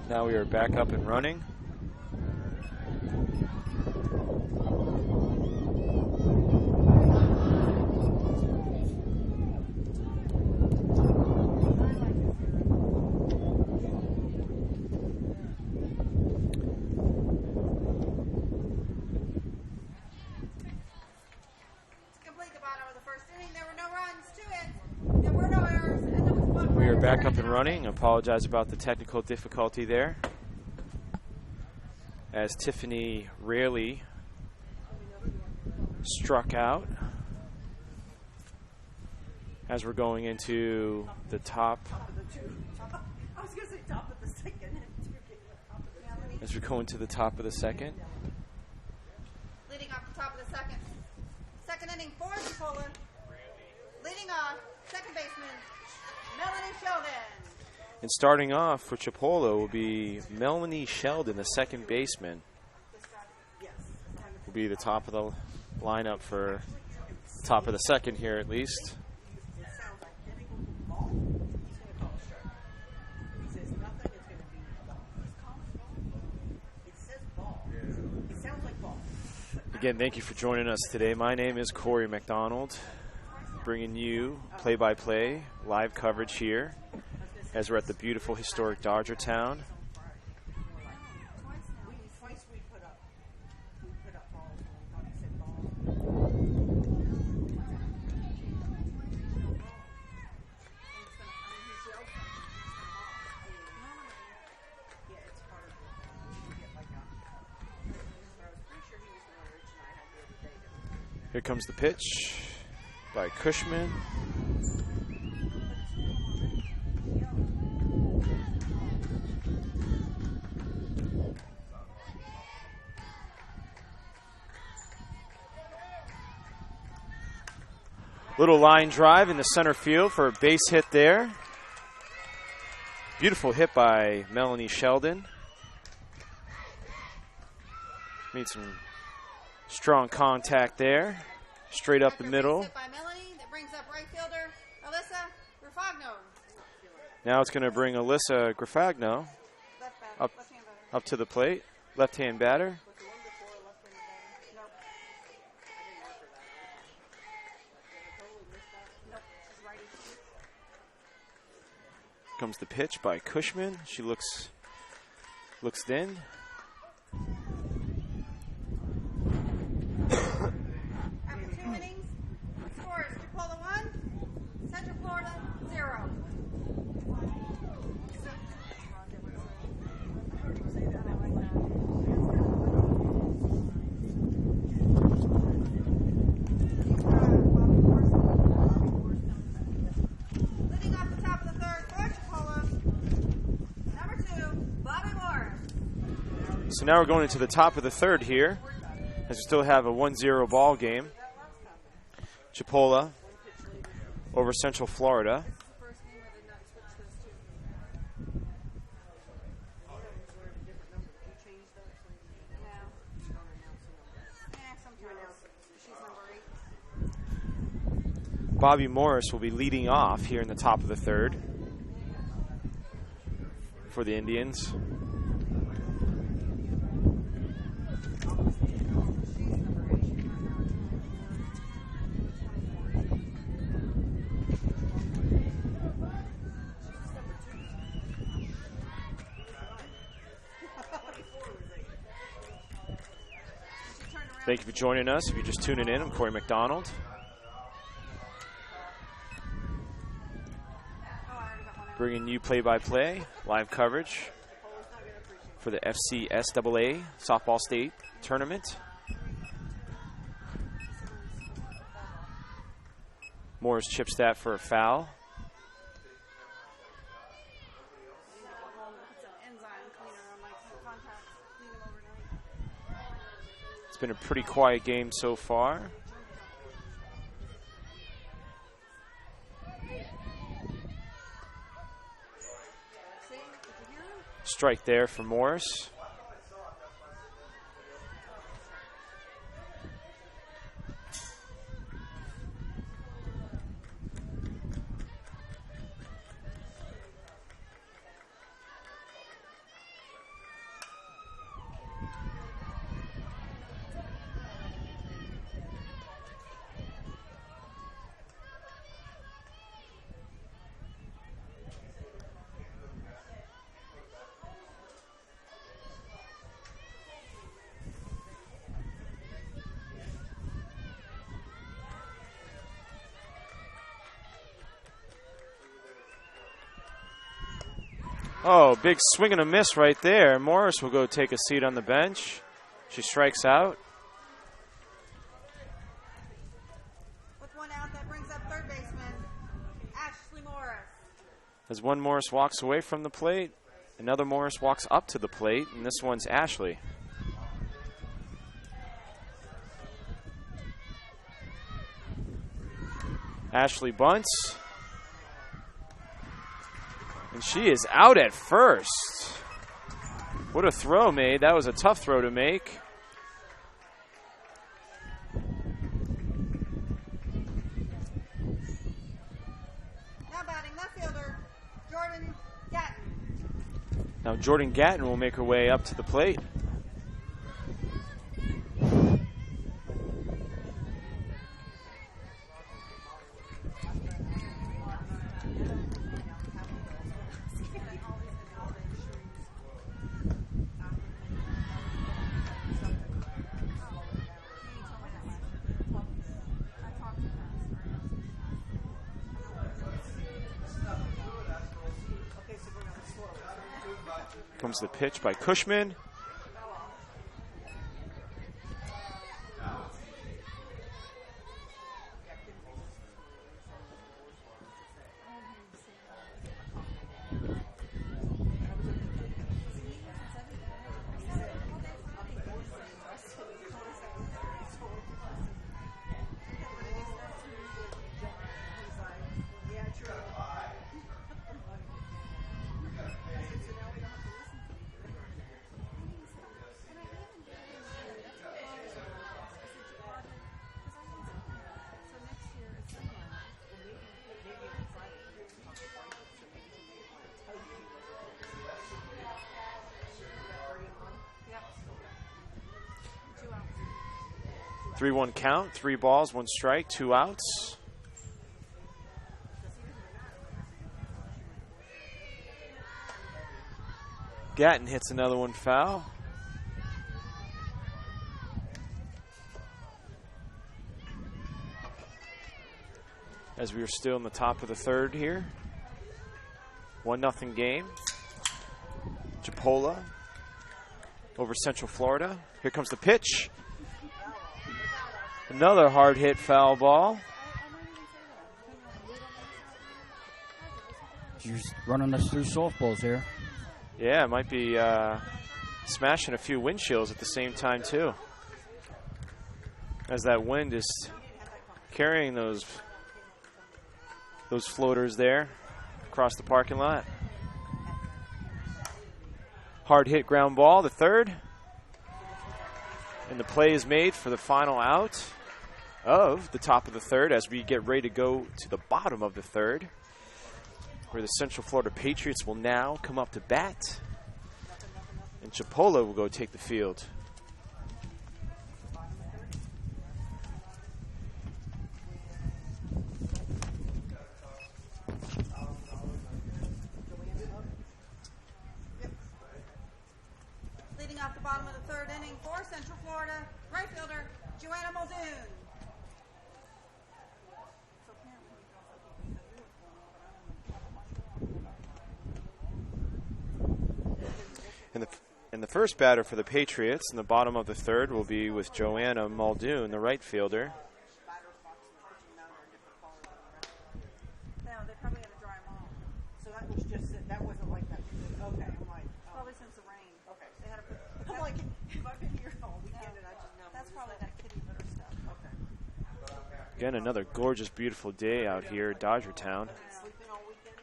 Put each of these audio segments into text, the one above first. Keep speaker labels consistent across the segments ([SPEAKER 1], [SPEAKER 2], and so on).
[SPEAKER 1] Now we are back up and running. Back up and running. Apologize about the technical difficulty there, as Tiffany Raley struck out as we're going into the top.
[SPEAKER 2] I was going to say top of the second.
[SPEAKER 1] As we go into the top of the second.
[SPEAKER 2] Leading off the top of the second. Second inning for Chipola. Leading off, second baseman Melanie Sheldon.
[SPEAKER 1] And starting off for Chipola will be Melanie Sheldon, the second baseman. Will be the top of the lineup for top of the second here at least. Again, thank you for joining us today. My name is Corey McDonald, bringing you play-by-play live coverage here as we're at the beautiful historic Dodger Town. Here comes the pitch by Cushman. Little line drive in the center field for a base hit there. Beautiful hit by Melanie Sheldon. Made some strong contact there. Straight up the middle.
[SPEAKER 2] Hit by Melanie that brings up right fielder Alyssa Grafagno.
[SPEAKER 1] Now it's going to bring Alyssa Grafagno up to the plate. Left-hand batter. Comes the pitch by Cushman. She looks thin.
[SPEAKER 2] After 2 innings, scores Chipola 1, Central Florida 0. Leading off the top of the third for Chipola, number 2, Bobby Morris.
[SPEAKER 1] So now we're going into the top of the third here, as we still have a 1-0 ball game. Chipola over Central Florida. Bobby Morris will be leading off here in the top of the third for the Indians. Thank you for joining us. If you're just tuning in, I'm Corey McDonald. Bringing you play-by-play, live coverage for the FCSAA Softball State Tournament. Morris chips that for a foul. It's been a pretty quiet game so far. Strike there for Morris. Oh, big swing and a miss right there. Morris will go take a seat on the bench. She strikes out.
[SPEAKER 2] With one out, that brings up third baseman, Ashley Morris.
[SPEAKER 1] As one Morris walks away from the plate, another Morris walks up to the plate, and this one's Ashley. Ashley bunts. And she is out at first. What a throw made. That was a tough throw to make.
[SPEAKER 2] Now batting left fielder, Jordan Gatton.
[SPEAKER 1] Now Jordan Gatton will make her way up to the plate. Comes the pitch by Cushman.
[SPEAKER 2] Yep.
[SPEAKER 1] 3-1 count, 3 balls, 1 strike, 2 outs. Gatton hits another one foul. As we are still in the top of the third here. 1-0 game. Chipola over Central Florida. Here comes the pitch. Another hard hit foul ball.
[SPEAKER 3] She's running us through softballs here.
[SPEAKER 1] Yeah, might be smashing a few windshields at the same time too. As that wind is carrying those floaters there across the parking lot. Hard hit ground ball, the third. And the play is made for the final out of the top of the third as we get ready to go to the bottom of the third, where the Central Florida Patriots will now come up to bat. And Chipola will go take the field.
[SPEAKER 2] Leading off the bottom of the third inning for Central Florida, right fielder, Joanna Muldoon.
[SPEAKER 1] And the first batter for the Patriots in the bottom of the third will be with Joanna Muldoon, the right fielder.
[SPEAKER 2] No, they probably had to dry them off. So that was just, that wasn't like that. Okay, I'm like, probably since the rain. Okay. They had to put, I'm like, if I've been here all weekend and I just know. That's probably that kitty litter stuff. Okay.
[SPEAKER 1] Again, another gorgeous, beautiful day out here, Dodgertown.
[SPEAKER 2] Sleeping all weekend?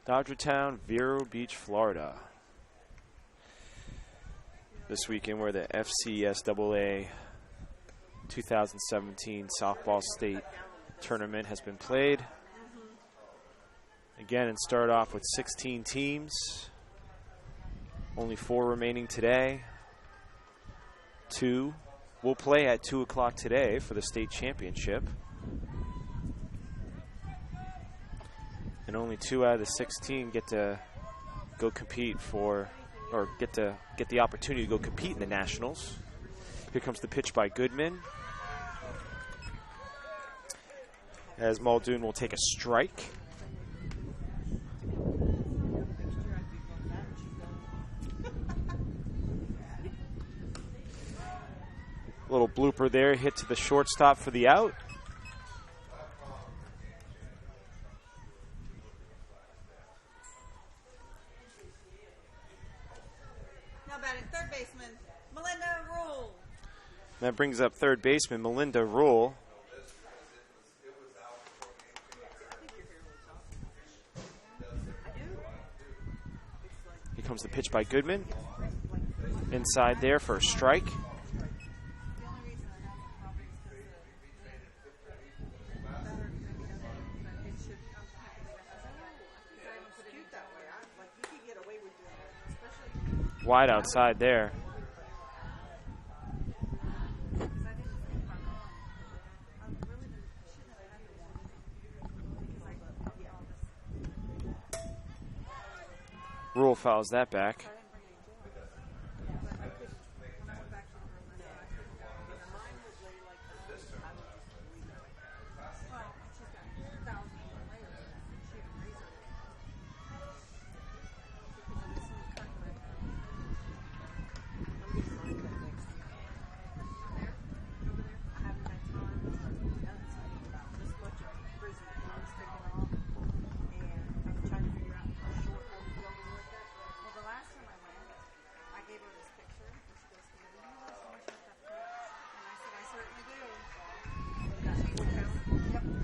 [SPEAKER 1] Dodgertown, Vero Beach, Florida. This weekend where the FCSAA 2017 Softball State Tournament has been played. Again, it started off with 16 teams. Only 4 remaining today. 2 will play at 2 o'clock today for the state championship. And only 2 out of the 16 get to go compete for, or get the opportunity to go compete in the Nationals. Here comes the pitch by Goodman. As Muldoon will take a strike. Little blooper there, hit to the shortstop for the out.
[SPEAKER 2] Now batting third baseman, Melinda Rule.
[SPEAKER 1] That brings up third baseman Melinda Rule. Here comes the pitch by Goodman. Inside there for a strike. Wide outside there. Rule fouls that back.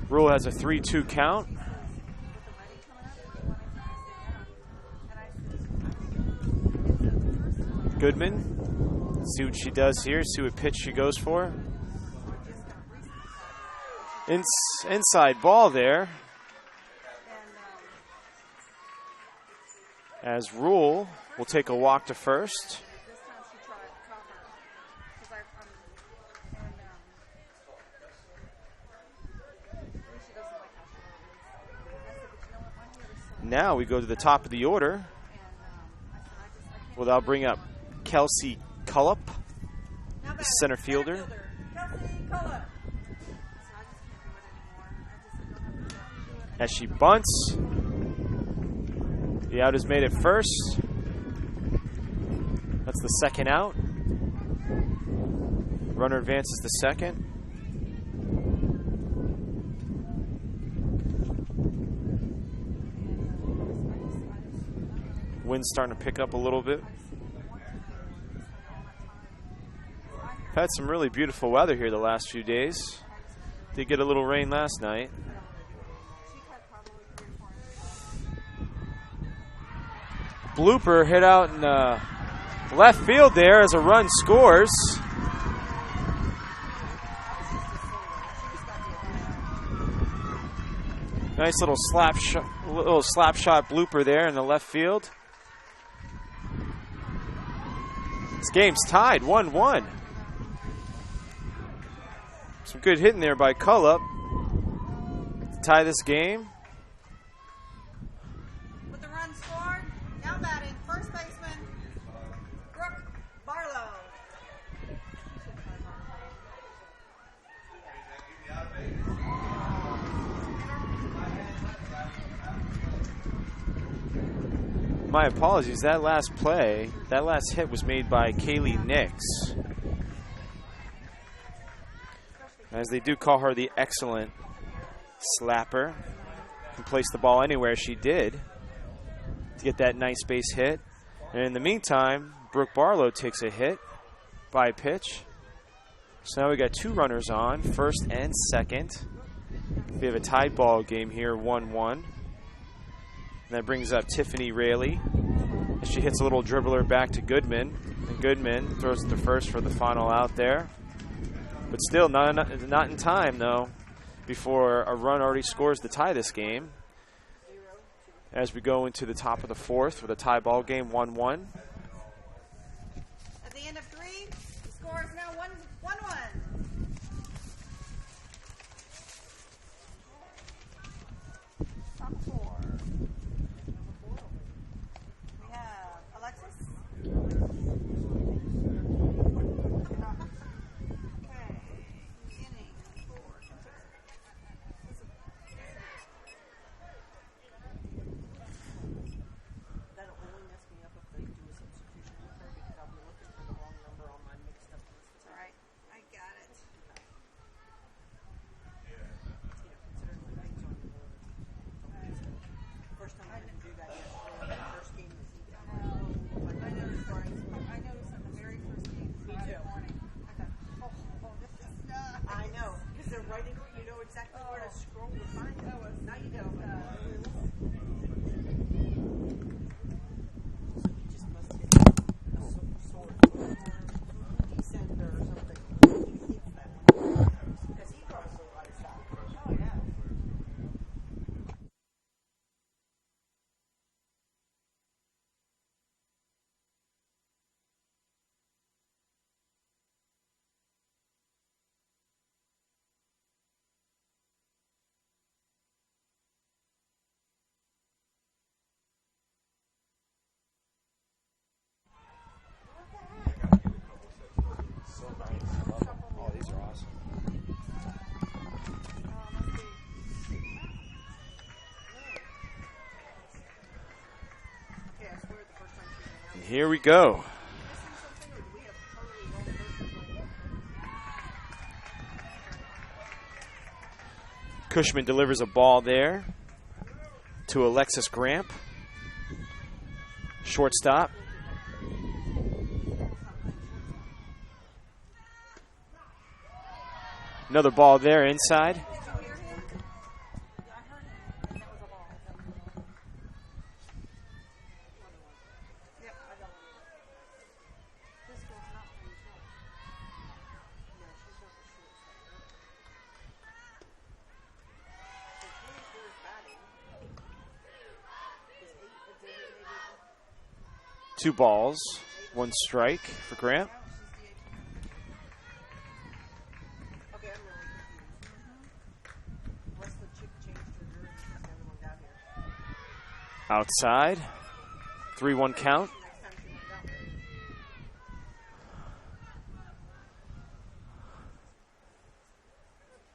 [SPEAKER 1] Rule has a 3-2 count. Goodman. See what she does here. See what pitch she goes for. Inside ball there. As Rule will take a walk to first. Now we go to the top of the order. Well, I'll bring up Kelsey Cullup, the center fielder. As she bunts. The out is made at first. That's the second out. Runner advances to second. Wind's starting to pick up a little bit. Had some really beautiful weather here the last few days. Did get a little rain last night. Blooper hit out in left field there as a run scores. Nice little slap shot blooper there in the left field. This game's tied 1-1. Some good hitting there by Cullup to tie this game.
[SPEAKER 2] With the run scored, now batting first baseman, Brooke Barlow.
[SPEAKER 1] My apologies, that last hit was made by Kaylee Nix. As they do call her the excellent slapper. Can place the ball anywhere she did to get that nice base hit. And in the meantime, Brooke Barlow takes a hit by pitch. So now we got two runners on, first and second. We have a tied ball game here, 1-1. And that brings up Tiffany Raley. And she hits a little dribbler back to Goodman. And Goodman throws it to first for the final out there. But still, not in time, though, before a run already scores to tie this game. As we go into the top of the fourth with a tie ball game, 1-1.
[SPEAKER 2] At the end of three, the score is now 1-1. Top four. We have Alexis. exactly where to scroll to find it. Now you don't. You just must hit a sword. Descender or something. He hits that one. Because he probably likes that. Oh, yeah.
[SPEAKER 1] Oh, these are awesome. And here we go. Cushman delivers a ball there to Alexis Gramp. Shortstop. Another ball there inside. Two balls, one strike for Grant. Outside, 3-1 count.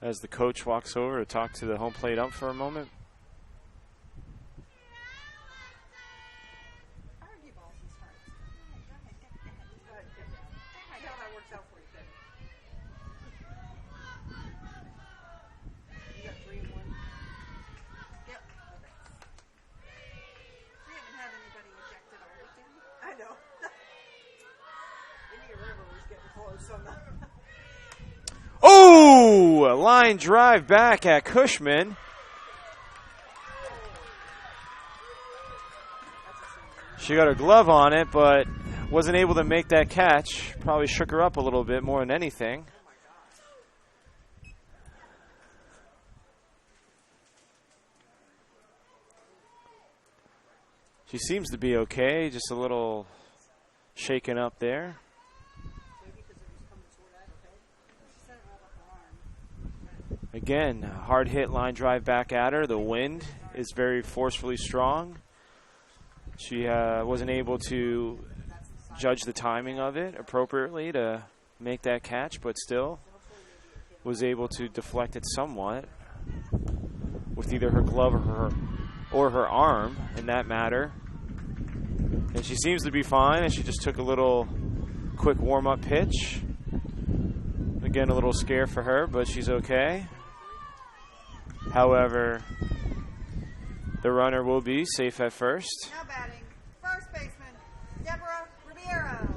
[SPEAKER 1] As the coach walks over to talk to the home plate ump for a moment. Oh, a line drive back at Cushman. She got her glove on it, but wasn't able to make that catch. Probably shook her up a little bit more than anything. She seems to be okay, just a little shaken up there. Again, hard hit line drive back at her. The wind is very forcefully strong. She wasn't able to judge the timing of it appropriately to make that catch, but still was able to deflect it somewhat with either her glove or her arm in that matter. And she seems to be fine, and she just took a little quick warm-up pitch. Again, a little scare for her, but she's okay. However, the runner will be safe at first.
[SPEAKER 2] Now batting, first baseman, Deborah Ribeiro.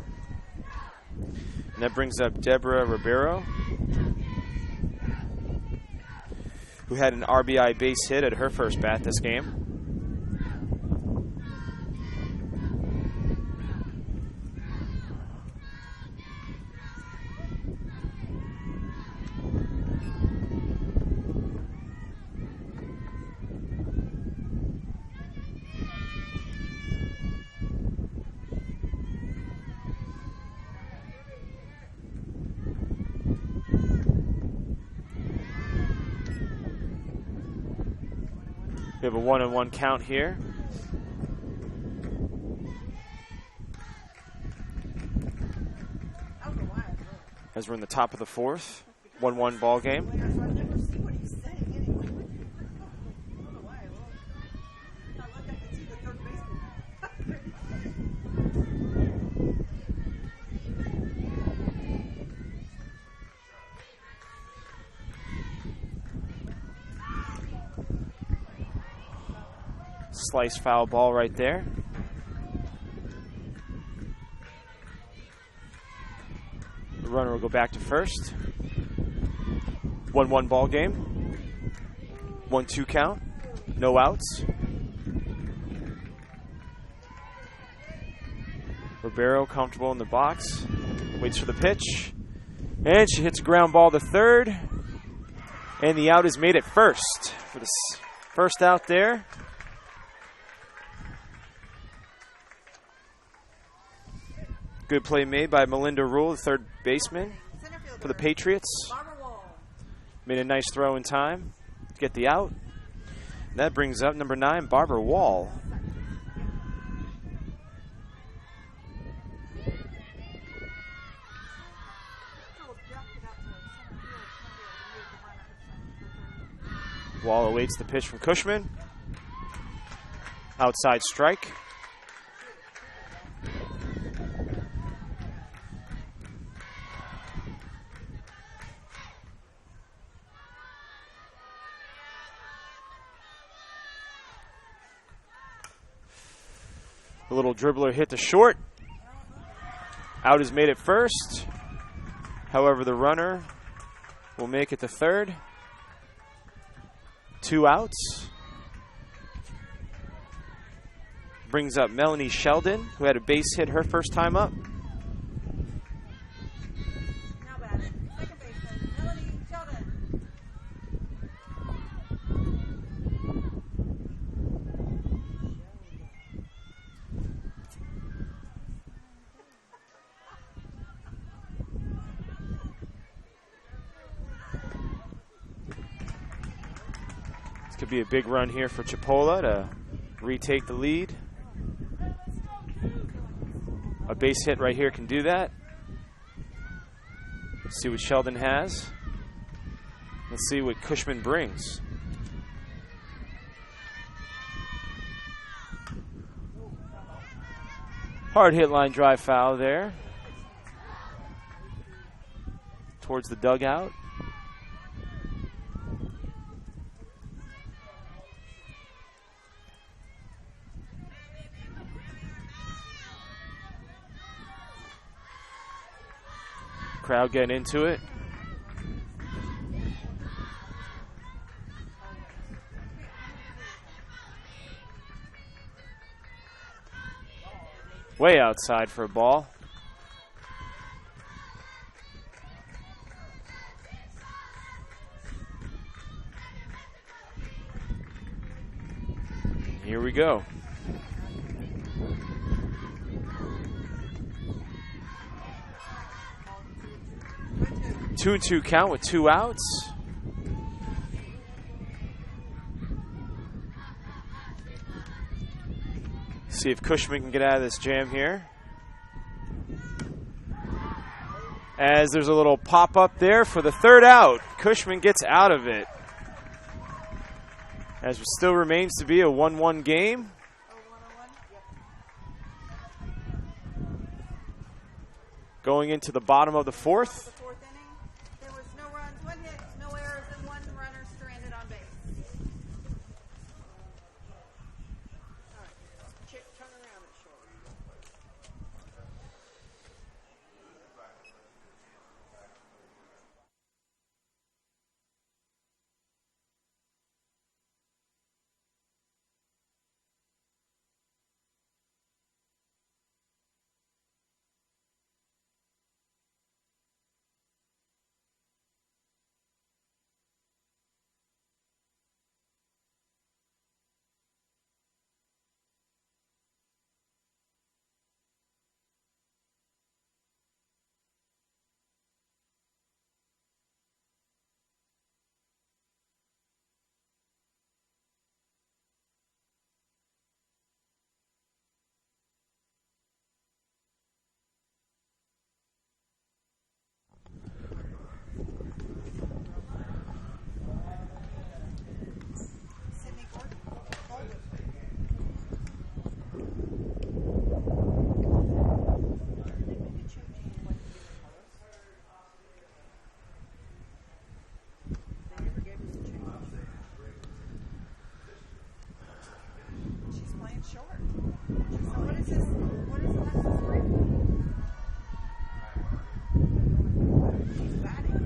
[SPEAKER 1] And that brings up Deborah Ribeiro, who had an RBI base hit at her first bat this game. We have a 1-1 count here. As we're in the top of the fourth, 1-1 ball game. Slice foul ball right there. The runner will go back to first. 1-1 ball game. 1-2 count. No outs. Ribeiro comfortable in the box. Waits for the pitch. And she hits a ground ball to third. And the out is made at first for the first out there. Good play made by Melinda Rule, the third baseman for the Patriots. Made a nice throw in time to get the out. And that brings up number 9, Barbara Wall. Wall awaits the pitch from Cushman. Outside strike. A little dribbler hit to short. Out is made at first. However, the runner will make it to third. 2 outs. Brings up Melanie Sheldon, who had a base hit her first time up.
[SPEAKER 2] Now batting, second baseman, Melanie Sheldon.
[SPEAKER 1] This could be a big run here for Chipola to retake the lead. A base hit right here can do that. Let's see what Sheldon has. Let's see what Cushman brings. Hard hit line drive foul there. Towards the dugout. Crowd getting into it. Way outside for a ball. Here we go. Two and 2 count with 2 outs. See if Cushman can get out of this jam here. As there's a little pop up there for the third out. Cushman gets out of it. As it still remains to be a 1-1 game. Going into the bottom of the fourth.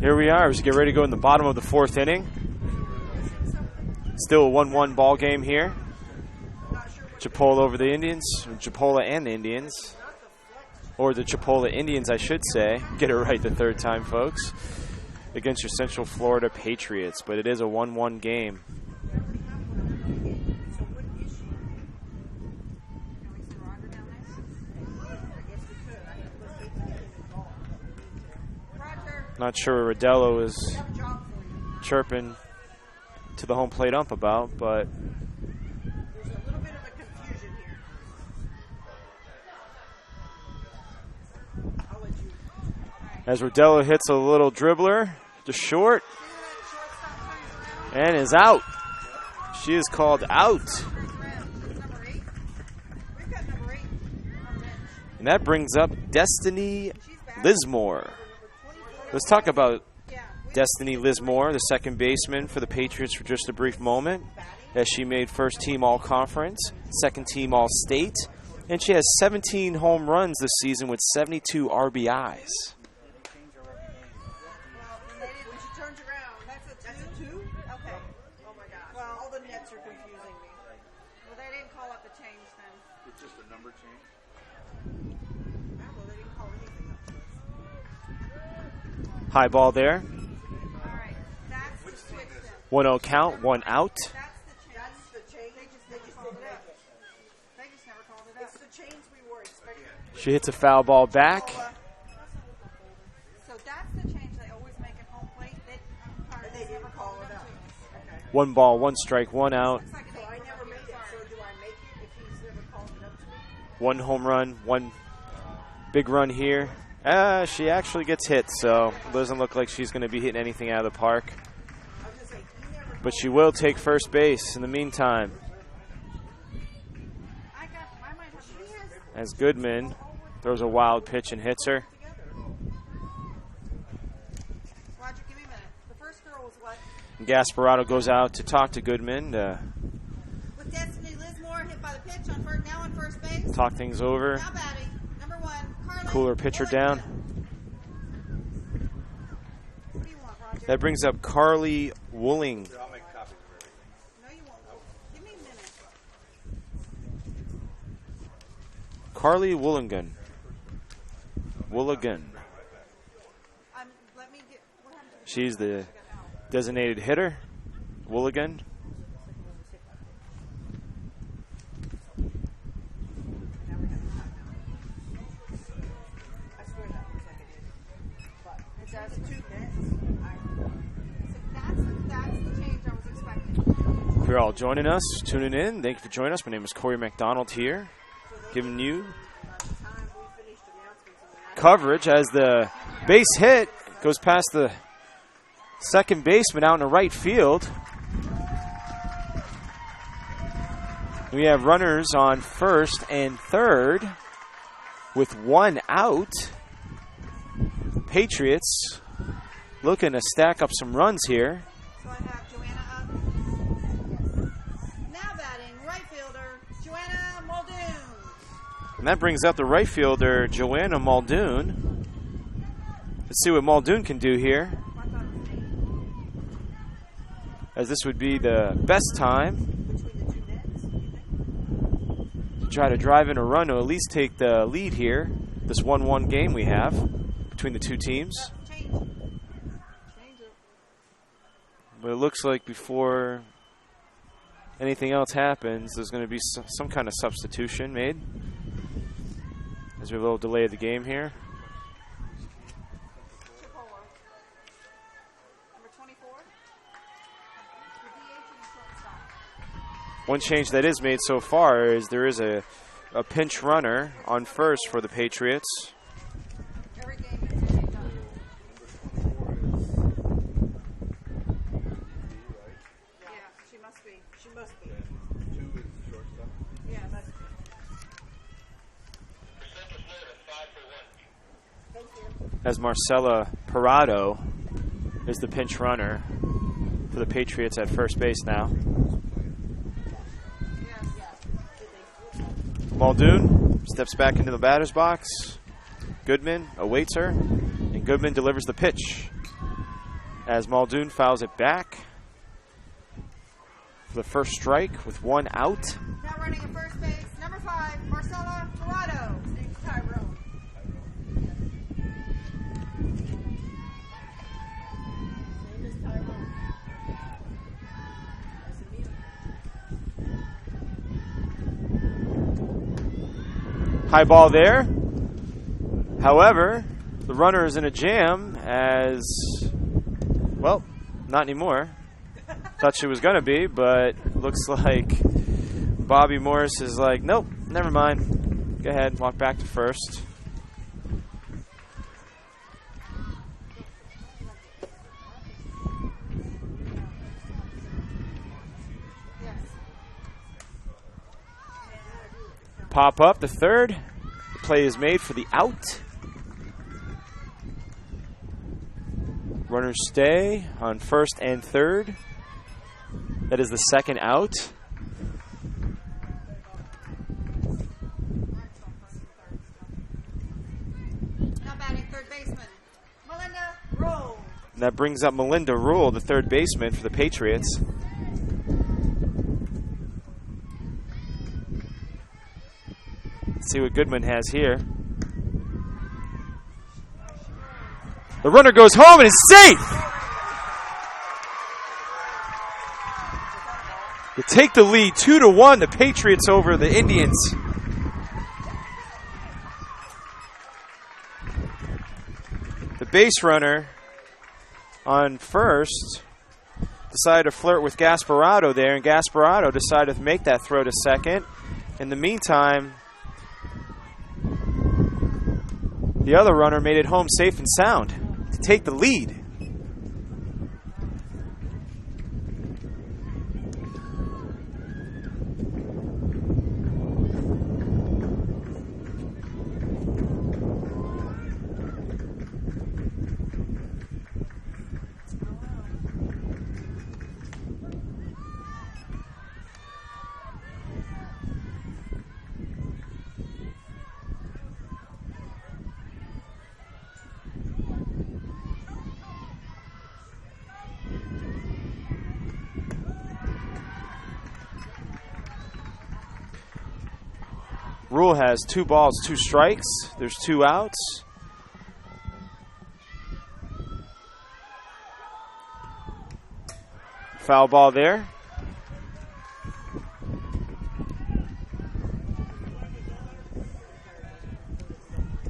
[SPEAKER 1] Here we are as we get ready to go in the bottom of the fourth inning. Still a 1-1 ball game here. Chipola over the Indians, Chipola and the Indians, or the Chipola Indians, I should say. Get it right the third time, folks. Against your Central Florida Patriots, but it is a 1-1 game. Not sure what Rodello is chirping to the home plate ump about, but
[SPEAKER 2] there's a little bit of a confusion here. I'll let you.
[SPEAKER 1] As Rodello hits a little dribbler to short and is out. She is called out. And that brings up Destiny Lismore. Let's talk about Destiny Lismore, the second baseman for the Patriots, for just a brief moment, as she made first team All-Conference, second team All-State, and she has 17 home runs this season with 72 RBIs. High ball there. 1-0 count, 1 out. She hits a foul ball back.
[SPEAKER 2] So that's the change they always make at home plate. They never call it out.
[SPEAKER 1] 1 ball, 1 strike, 1 out.
[SPEAKER 2] So I never make it. So do I make it if he's never called it up to me?
[SPEAKER 1] 1 home run, 1 big run here. She actually gets hit, so it doesn't look like she's going to be hitting anything out of the park. But she will take first base in the meantime. As Goodman throws a wild pitch and hits her.
[SPEAKER 2] Roger, give me a minute. The first girl was what?
[SPEAKER 1] And Gasparotto goes out to talk to Goodman to
[SPEAKER 2] With Destiny Lismore hit by the pitch on first base.
[SPEAKER 1] talk things over.
[SPEAKER 2] Now batting, number 1, Carly.
[SPEAKER 1] Cooler pitcher down.
[SPEAKER 2] What do you want, Roger?
[SPEAKER 1] That brings up Carly Wooling.
[SPEAKER 2] No, you won't. Give me a minute.
[SPEAKER 1] Carly Woolligan. Woolligan.
[SPEAKER 2] Let me get. What happened to
[SPEAKER 1] She's the designated hitter. Woolligan. If you're all joining us, tuning in, thank you for joining us. My name is Corey McDonald here, giving you coverage as the base hit goes past the second baseman out in the right field. We have runners on first and third with 1 out. Patriots looking to stack up some runs here.
[SPEAKER 2] So I have Joanna up. Now batting, right fielder, Joanna Muldoon.
[SPEAKER 1] And that brings up the right fielder, Joanna Muldoon. Let's see what Muldoon can do here, as this would be the best time to try to drive in a run to at least take the lead here. This 1-1 game we have between the two teams. But it looks like before anything else happens, there's going to be some kind of substitution made, as we have a little delay of the game here.
[SPEAKER 2] Chipola. Number 24.
[SPEAKER 1] One change that is made so far is there is a pinch runner on first for the Patriots.
[SPEAKER 2] Every game it's the same time. Yeah, she must be. She must be. 2 is shortstop. Yeah, must be. Thank you.
[SPEAKER 1] As Marcella Parado is the pinch runner for the Patriots at first base now. Muldoon steps back into the batter's box. Goodman awaits her, and Goodman delivers the pitch as Muldoon fouls it back. for the first strike with 1 out.
[SPEAKER 2] Now running at first base, number 5, Marcella Dorado. Name's Tyrone. Name is Tyrone.
[SPEAKER 1] High ball there. However, the runner is in a jam as, well, not anymore. Thought she was going to be, but looks like Bobby Morris is like, nope, never mind. Go ahead, walk back to first. Pop up the third. The play is made for the out. Runners stay on first and third. That is the second out.
[SPEAKER 2] Now batting third baseman, Melinda Rule.
[SPEAKER 1] And that brings up Melinda Rule, the third baseman for the Patriots. Let's see what Goodman has here. The runner goes home and is safe. To take the lead, 2-1, the Patriots over the Indians. The base runner on first decided to flirt with Gasparado there, and Gasparado decided to make that throw to second. In the meantime, the other runner made it home safe and sound to take the lead. Rule has 2 balls, 2 strikes. There's 2 outs. Foul ball there.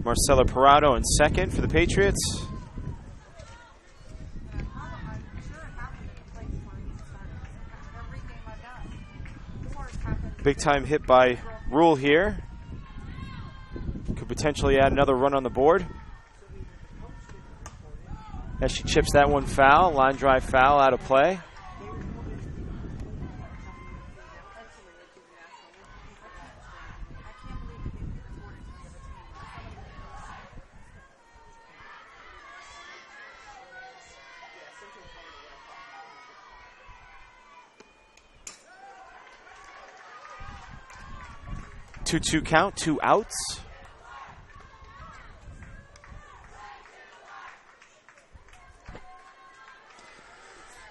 [SPEAKER 1] Marcella Parado in second for the Patriots. Big time hit by Rule here. Could potentially add another run on the board. As she chips that one foul, line drive foul out of play. Two count, 2 outs.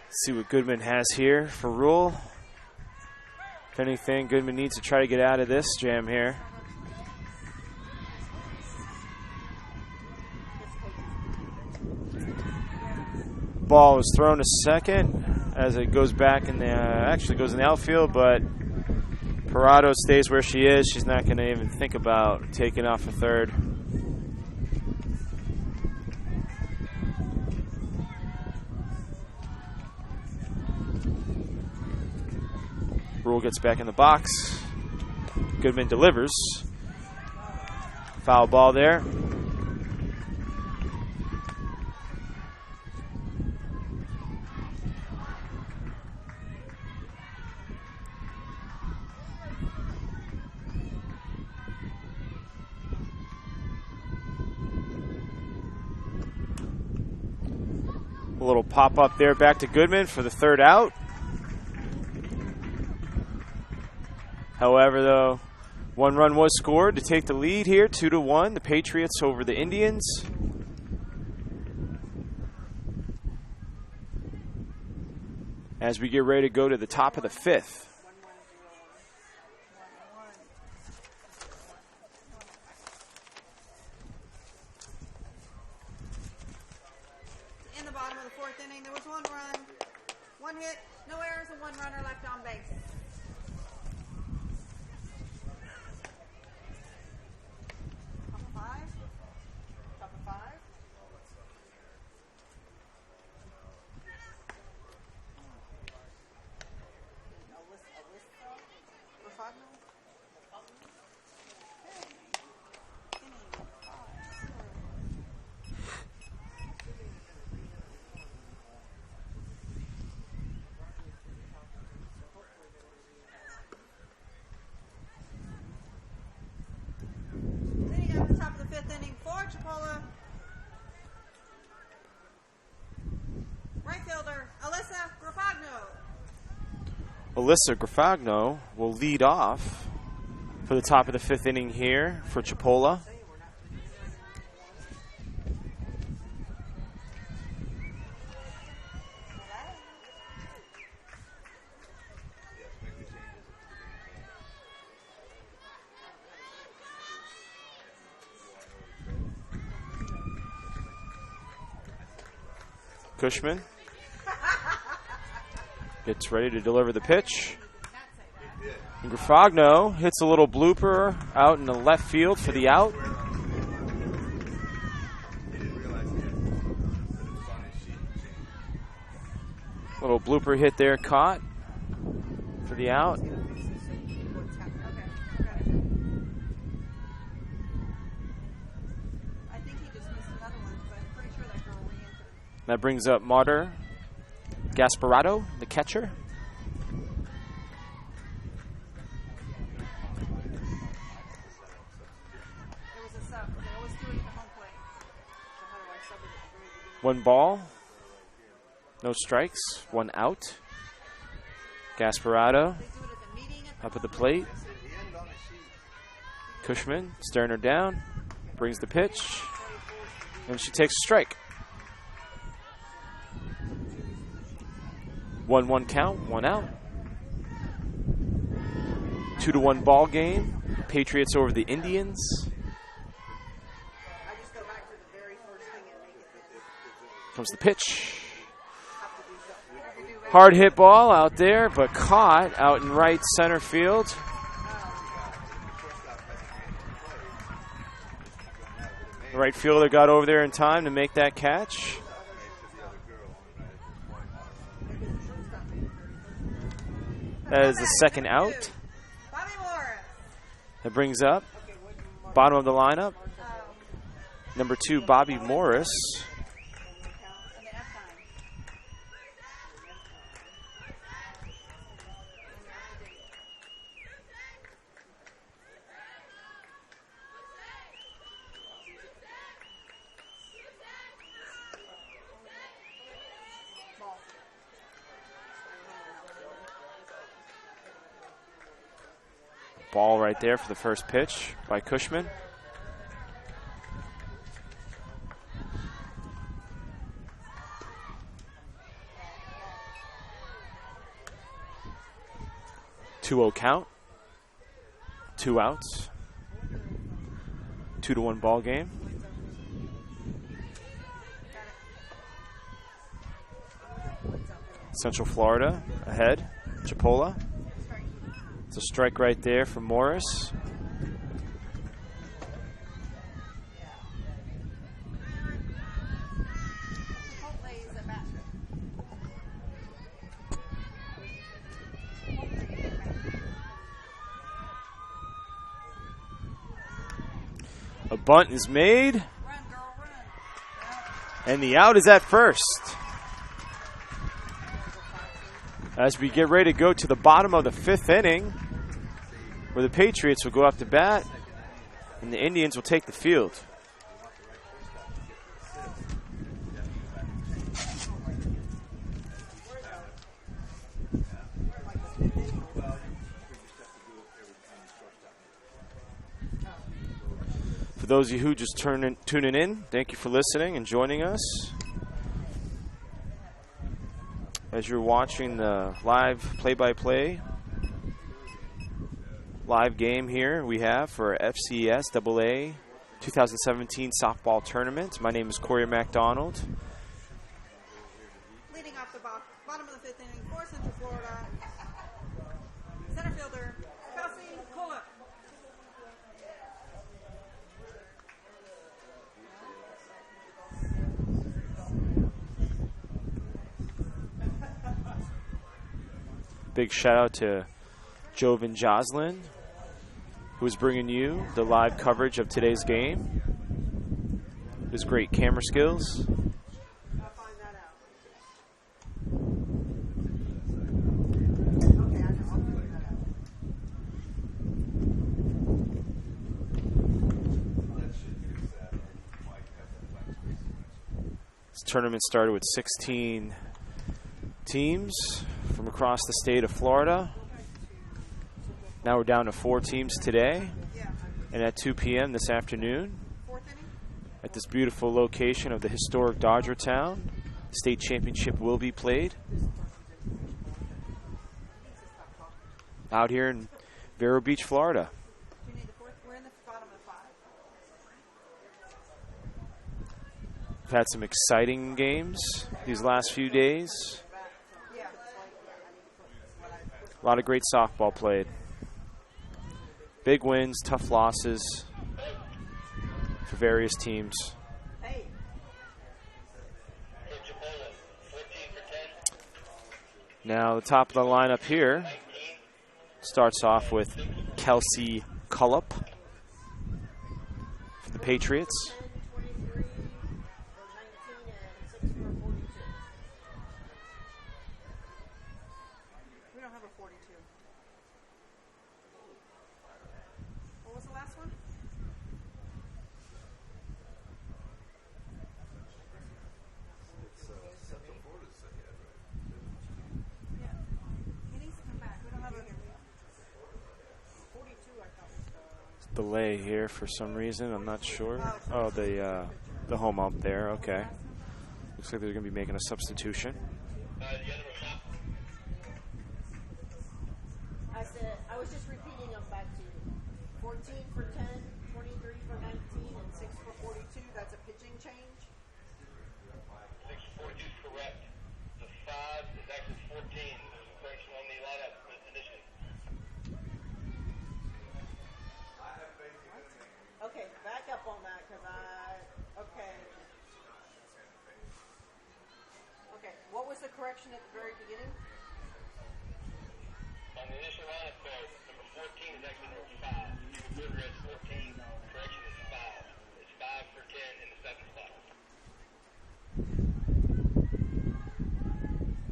[SPEAKER 1] Let's see what Goodman has here for Rule. If anything, Goodman needs to try to get out of this jam here. Ball is thrown to second as it goes back in the, actually goes in the outfield, but Parado stays where she is. She's not going to even think about taking off a third. Rule gets back in the box. Goodman delivers. Foul ball there. A little pop up there back to Goodman for the third out. However, though, 1 run was scored to take the lead here, 2-1. The Patriots over the Indians. as we get ready to go to the top of the fifth.
[SPEAKER 2] In the bottom of the fourth inning, there was one run, one hit, no errors, and one runner left on base. Top of five? Top of five? At the top of the fifth inning for Chipola. Right fielder, Alyssa Grafagno.
[SPEAKER 1] Alyssa Grafagno will lead off for the top of the fifth inning here for Chipola. Cushman gets ready to deliver the pitch. And Grafagno hits a little blooper out in the left field for the out. Little blooper hit there caught for the out. That brings up Martyr Gasparado, the catcher.
[SPEAKER 2] There was a sub. They always do it at the home plate. So how do I sub it at the very beginning?
[SPEAKER 1] One ball, no strikes, one out. Gasparado
[SPEAKER 2] They do it at the meeting at the
[SPEAKER 1] up at the
[SPEAKER 2] home
[SPEAKER 1] plate. Cushman staring her down, brings the pitch, and she takes a strike. 1-1 count, one out. 2-1 ball game. Patriots over the Indians.
[SPEAKER 2] I just go back to the very first thing and make it.
[SPEAKER 1] Comes the pitch. Hard hit ball out there, but caught out in right center field. The right fielder got over there in time to make that catch. That is the second out.
[SPEAKER 2] Bobby Morris.
[SPEAKER 1] That brings up bottom of the lineup. Number 2, Bobby Morris.
[SPEAKER 2] And the F sign.
[SPEAKER 1] Ball right there for the first pitch by Cushman. Two-0 count. 2 outs. 2-1 ball game. Central Florida ahead. Chipola. It's a strike right there for Morris. A bunt is made. And the out is at first. As we get ready to go to the bottom of the fifth inning, where the Patriots will go up to bat and the Indians will take the field. For those of you who just tuning in, thank you for listening and joining us. as you're watching the live play-by-play live game here we have for FCSAA 2017 softball tournament. My name is Corey MacDonald.
[SPEAKER 2] Leading off the bottom of the fifth inning for Central Florida, center fielder Kelsey Kola.
[SPEAKER 1] Big shout out to Jovan Joslin, who's bringing you the live coverage of today's game. His great camera skills.
[SPEAKER 2] I'll find that out. Okay, I'll figure that out.
[SPEAKER 1] This tournament started with 16 teams from across the state of Florida. Now we're down to 4 teams today. And at 2 p.m. this afternoon, at this beautiful location of the historic Dodger Town, the state championship will be played. Out here in Vero Beach, Florida.
[SPEAKER 2] We're in the bottom of 5.
[SPEAKER 1] We've had some exciting games these last few days. A lot of great softball played. Big wins, tough losses for various teams. Now the top of the lineup here starts off with Kelsey Cullup for the Patriots.
[SPEAKER 2] We don't have a 42. What was the last one? Yeah. He needs to come back. We don't have a 42, I thought was the...
[SPEAKER 1] Delay here for some reason. I'm not sure. Oh, the home ump there. Okay. Looks like they're going to be making a substitution.
[SPEAKER 2] I was just repeating them back to you. 14 for 10, 23 for 19, and 6 for 42. That's a pitching change.
[SPEAKER 4] 6 for 42 is correct. The 5 is actually 14. There's a correction on the lineup for this edition.
[SPEAKER 2] Okay, back up on that because okay. Okay, what was the correction at the very beginning?
[SPEAKER 4] On the initial lineup card, number 14 is actually number 5. Good red 14. Correction is 5. It's 5 for 10 in the 7th spot.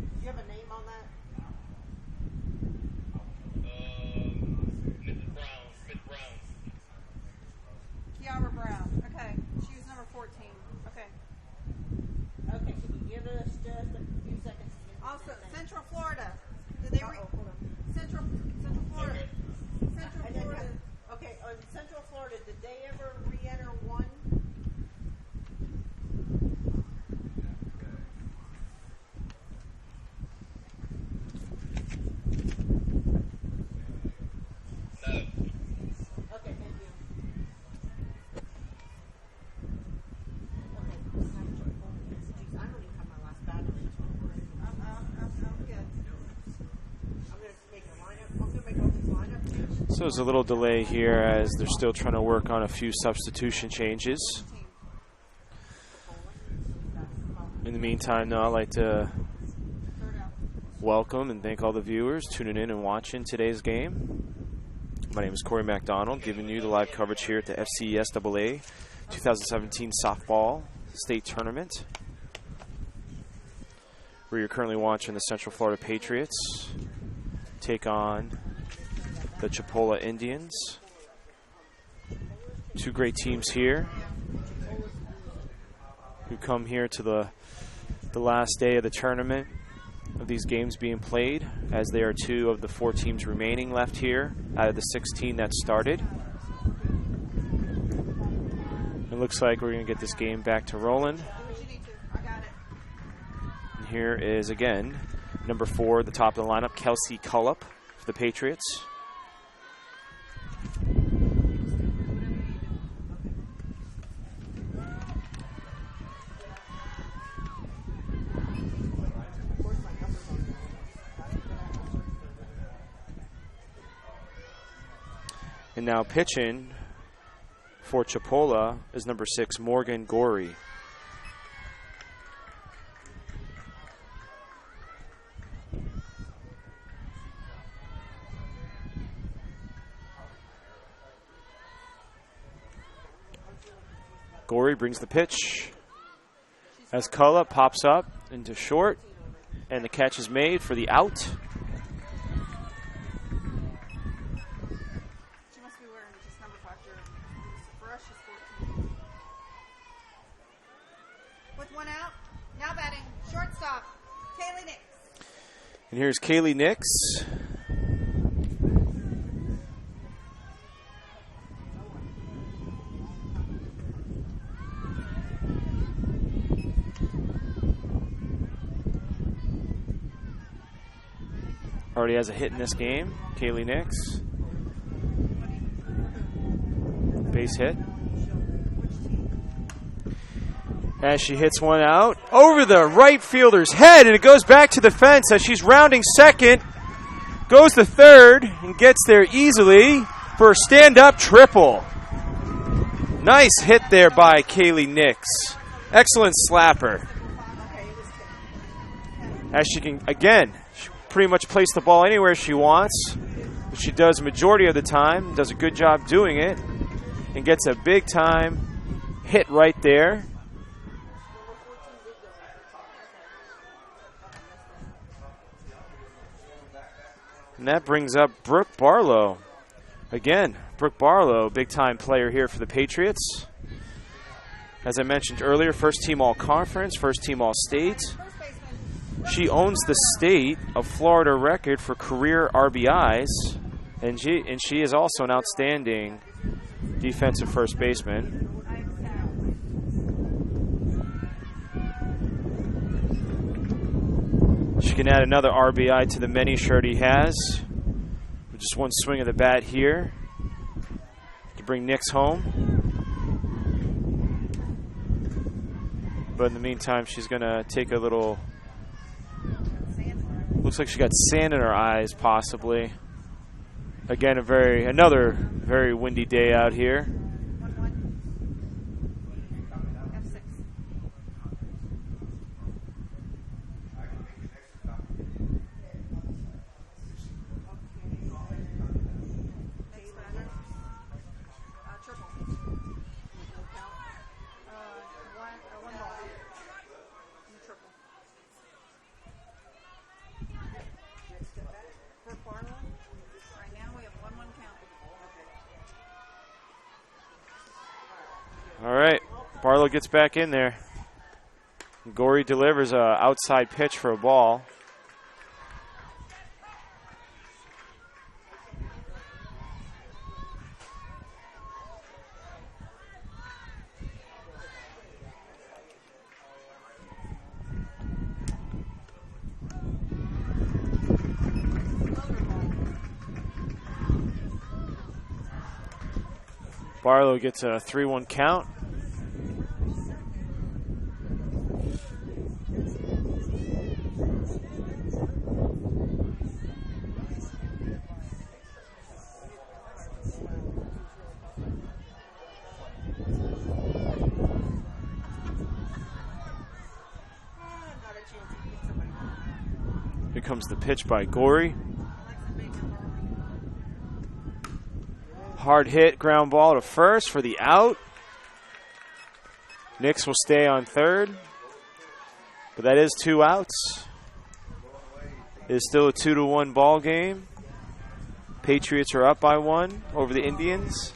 [SPEAKER 2] Do you have a name on that?
[SPEAKER 4] Mrs. Brown. Miss Brown.
[SPEAKER 2] Kiara Brown. Okay, she was number 14. Okay.
[SPEAKER 5] Okay, can you give us just a few seconds?
[SPEAKER 2] Also, Central Florida. Did they Central Florida. Central Florida. Okay, on Central Florida, did they ever re-enter 1?
[SPEAKER 4] No.
[SPEAKER 2] Okay, thank you. Okay. Jeez, I don't even have my last battery. I'm good. I'm going to make a lineup. I'm going to make all these lineup changes.
[SPEAKER 1] So there's a little delay here as they're still trying to work on a few substitution changes. In the meantime, though, I'd like to welcome and thank all the viewers tuning in and watching today's game. My name is Corey MacDonald, giving you the live coverage here at the FCSAA 2017 softball state tournament, where you're currently watching the Central Florida Patriots take on the Chipola Indians. 2 great teams here who come here to the last day of the tournament of these games being played, as they are 2 of the 4 teams remaining left here out of the 16 that started. It looks like we're going to get this game back to rolling.
[SPEAKER 2] I got it.
[SPEAKER 1] And here is, again, Number 4, the top of the lineup, Kelsey Cullup for the Patriots. And now pitching for Chipola is number 6, Morgan Gorey. Gorey brings the pitch as Cullup pops up into short, and the catch is made for the out.
[SPEAKER 2] She must be wearing just number 5 jersey. For us, she's 14. With one out, now batting shortstop, Kaylee Nix.
[SPEAKER 1] And here's Kaylee Nix. Already has a hit in this game, Kaylee Nix. Base hit. As she hits one out over the right fielder's head, and it goes back to the fence as she's rounding second. Goes to third and gets there easily for a stand-up triple. Nice hit there by Kaylee Nix. Excellent slapper. As she can, again, pretty much place the ball anywhere she wants, but she does the majority of the time, does a good job doing it, and gets a big time hit right there. And that brings up Brooke Barlow. Again, Brooke Barlow, big time player here for the Patriots. As I mentioned earlier, first team all-conference, first team all-state. She owns the state of Florida record for career RBIs, and she is also an outstanding defensive first baseman. She can add another RBI to the many shirt he has. With just one swing of the bat here to bring Nix home. But in the meantime, she's going to take a little... Looks like she got sand in her eyes, possibly. Again, another very windy day out here. All right, Barlow gets back in there. Gorey delivers an outside pitch for a ball. Barlow gets a 3-1 count. Here comes the pitch by Gorey. Hard hit, ground ball to first for the out. Nix will stay on third. But that is 2 outs. It is still a 2-1 ball game. Patriots are up by 1 over the Indians.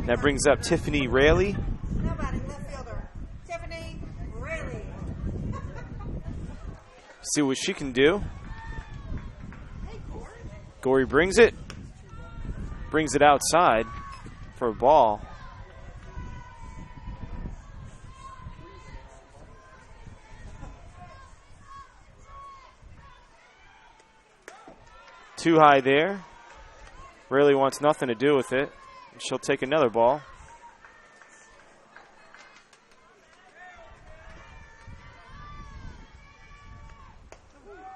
[SPEAKER 1] That brings up Tiffany Raley. See what she can do. Gorey brings it outside for a ball. Too high there. Rayleigh wants nothing to do with it. She'll take another ball.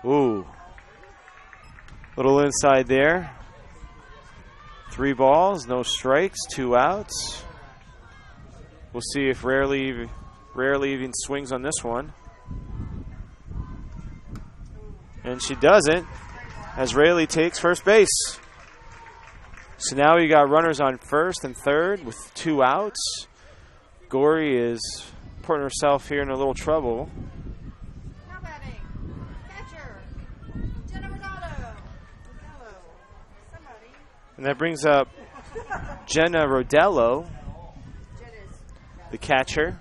[SPEAKER 1] Ooh. Little inside there. 3 balls, no strikes, 2 outs. We'll see if Rayleigh even swings on this one. And she doesn't, as Rayleigh takes first base. So now we got runners on first and third with 2 outs. Gory is putting herself here in a little trouble.
[SPEAKER 2] Now batting. Catcher. Jenna Rodado. Somebody.
[SPEAKER 1] And that brings up Jenna Rodello, the catcher.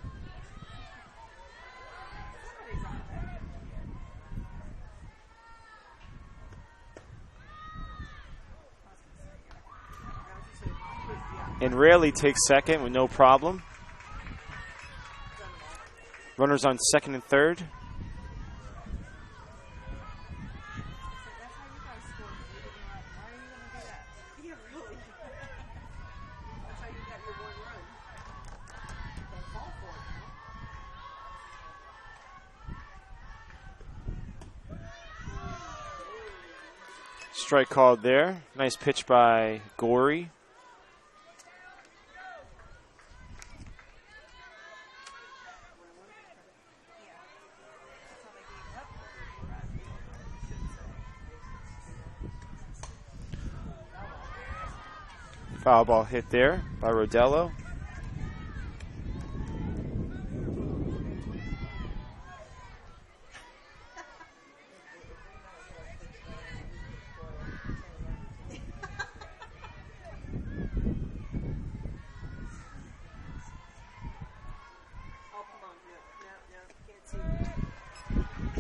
[SPEAKER 1] And Rayleigh takes second with no problem. Runners on second and third. Strike called there. Nice pitch by Gory. Foul ball hit there by Rodello.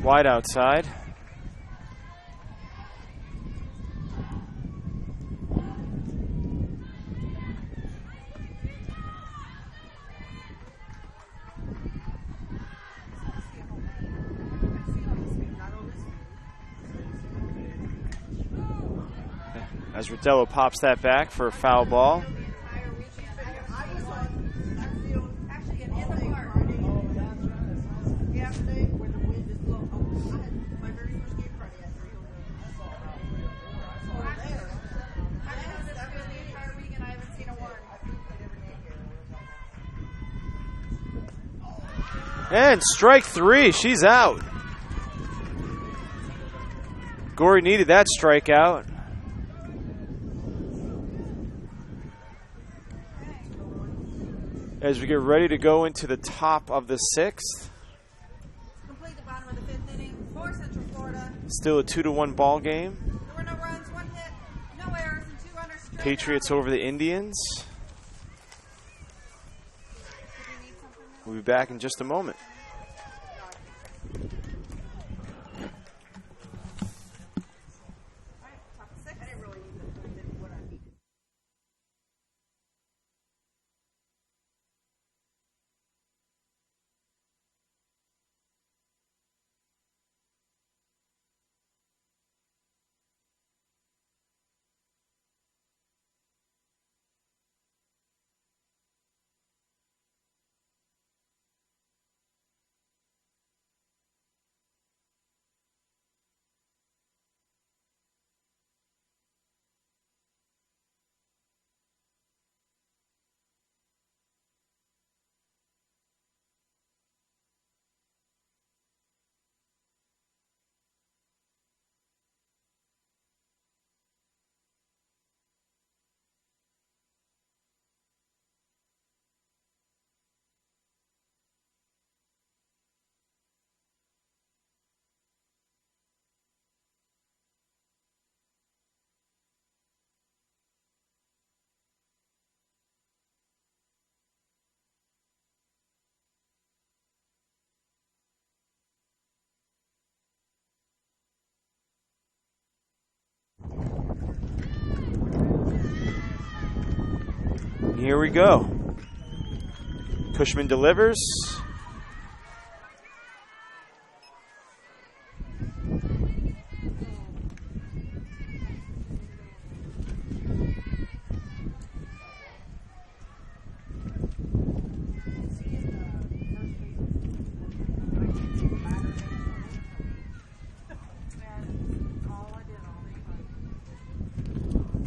[SPEAKER 1] Wide outside. As Rodello pops that back for a foul ball. And strike 3, she's out. Gory needed that strikeout. As we get ready to go into the top of the 6th.
[SPEAKER 2] Complete the bottom of the 5th inning for Central Florida.
[SPEAKER 1] Still a 2-1 ball game.
[SPEAKER 2] There were no runs, 1 hit, no errors, and 2 runners straight.
[SPEAKER 1] Patriots over the Indians. We'll be back in just a moment. Here we go. Cushman delivers.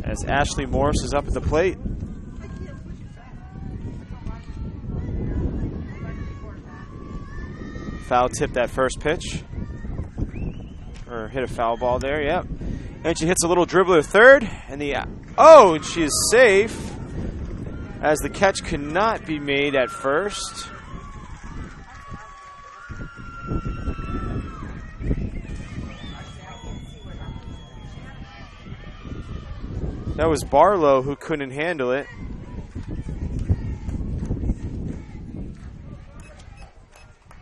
[SPEAKER 1] as Ashley Morris is up at the plate. Foul tip that first pitch. Or hit a foul ball there, yep. And she hits a little dribbler third. And and she is safe, as the catch could not be made at first. That was Barlow who couldn't handle it.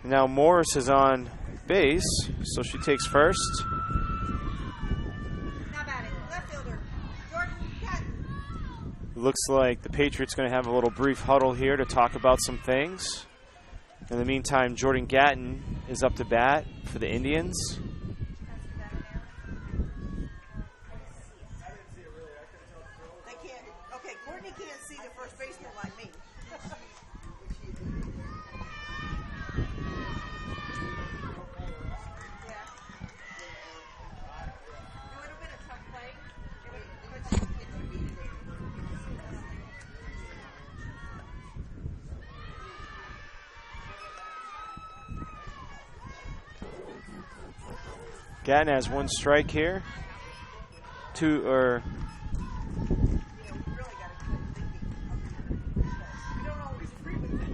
[SPEAKER 1] Now Morris is on base, so she takes first. Looks like the Patriots going to have a little brief huddle here to talk about some things. In the meantime, Jordan Gatton is up to bat for the Indians. Gatton has one strike here.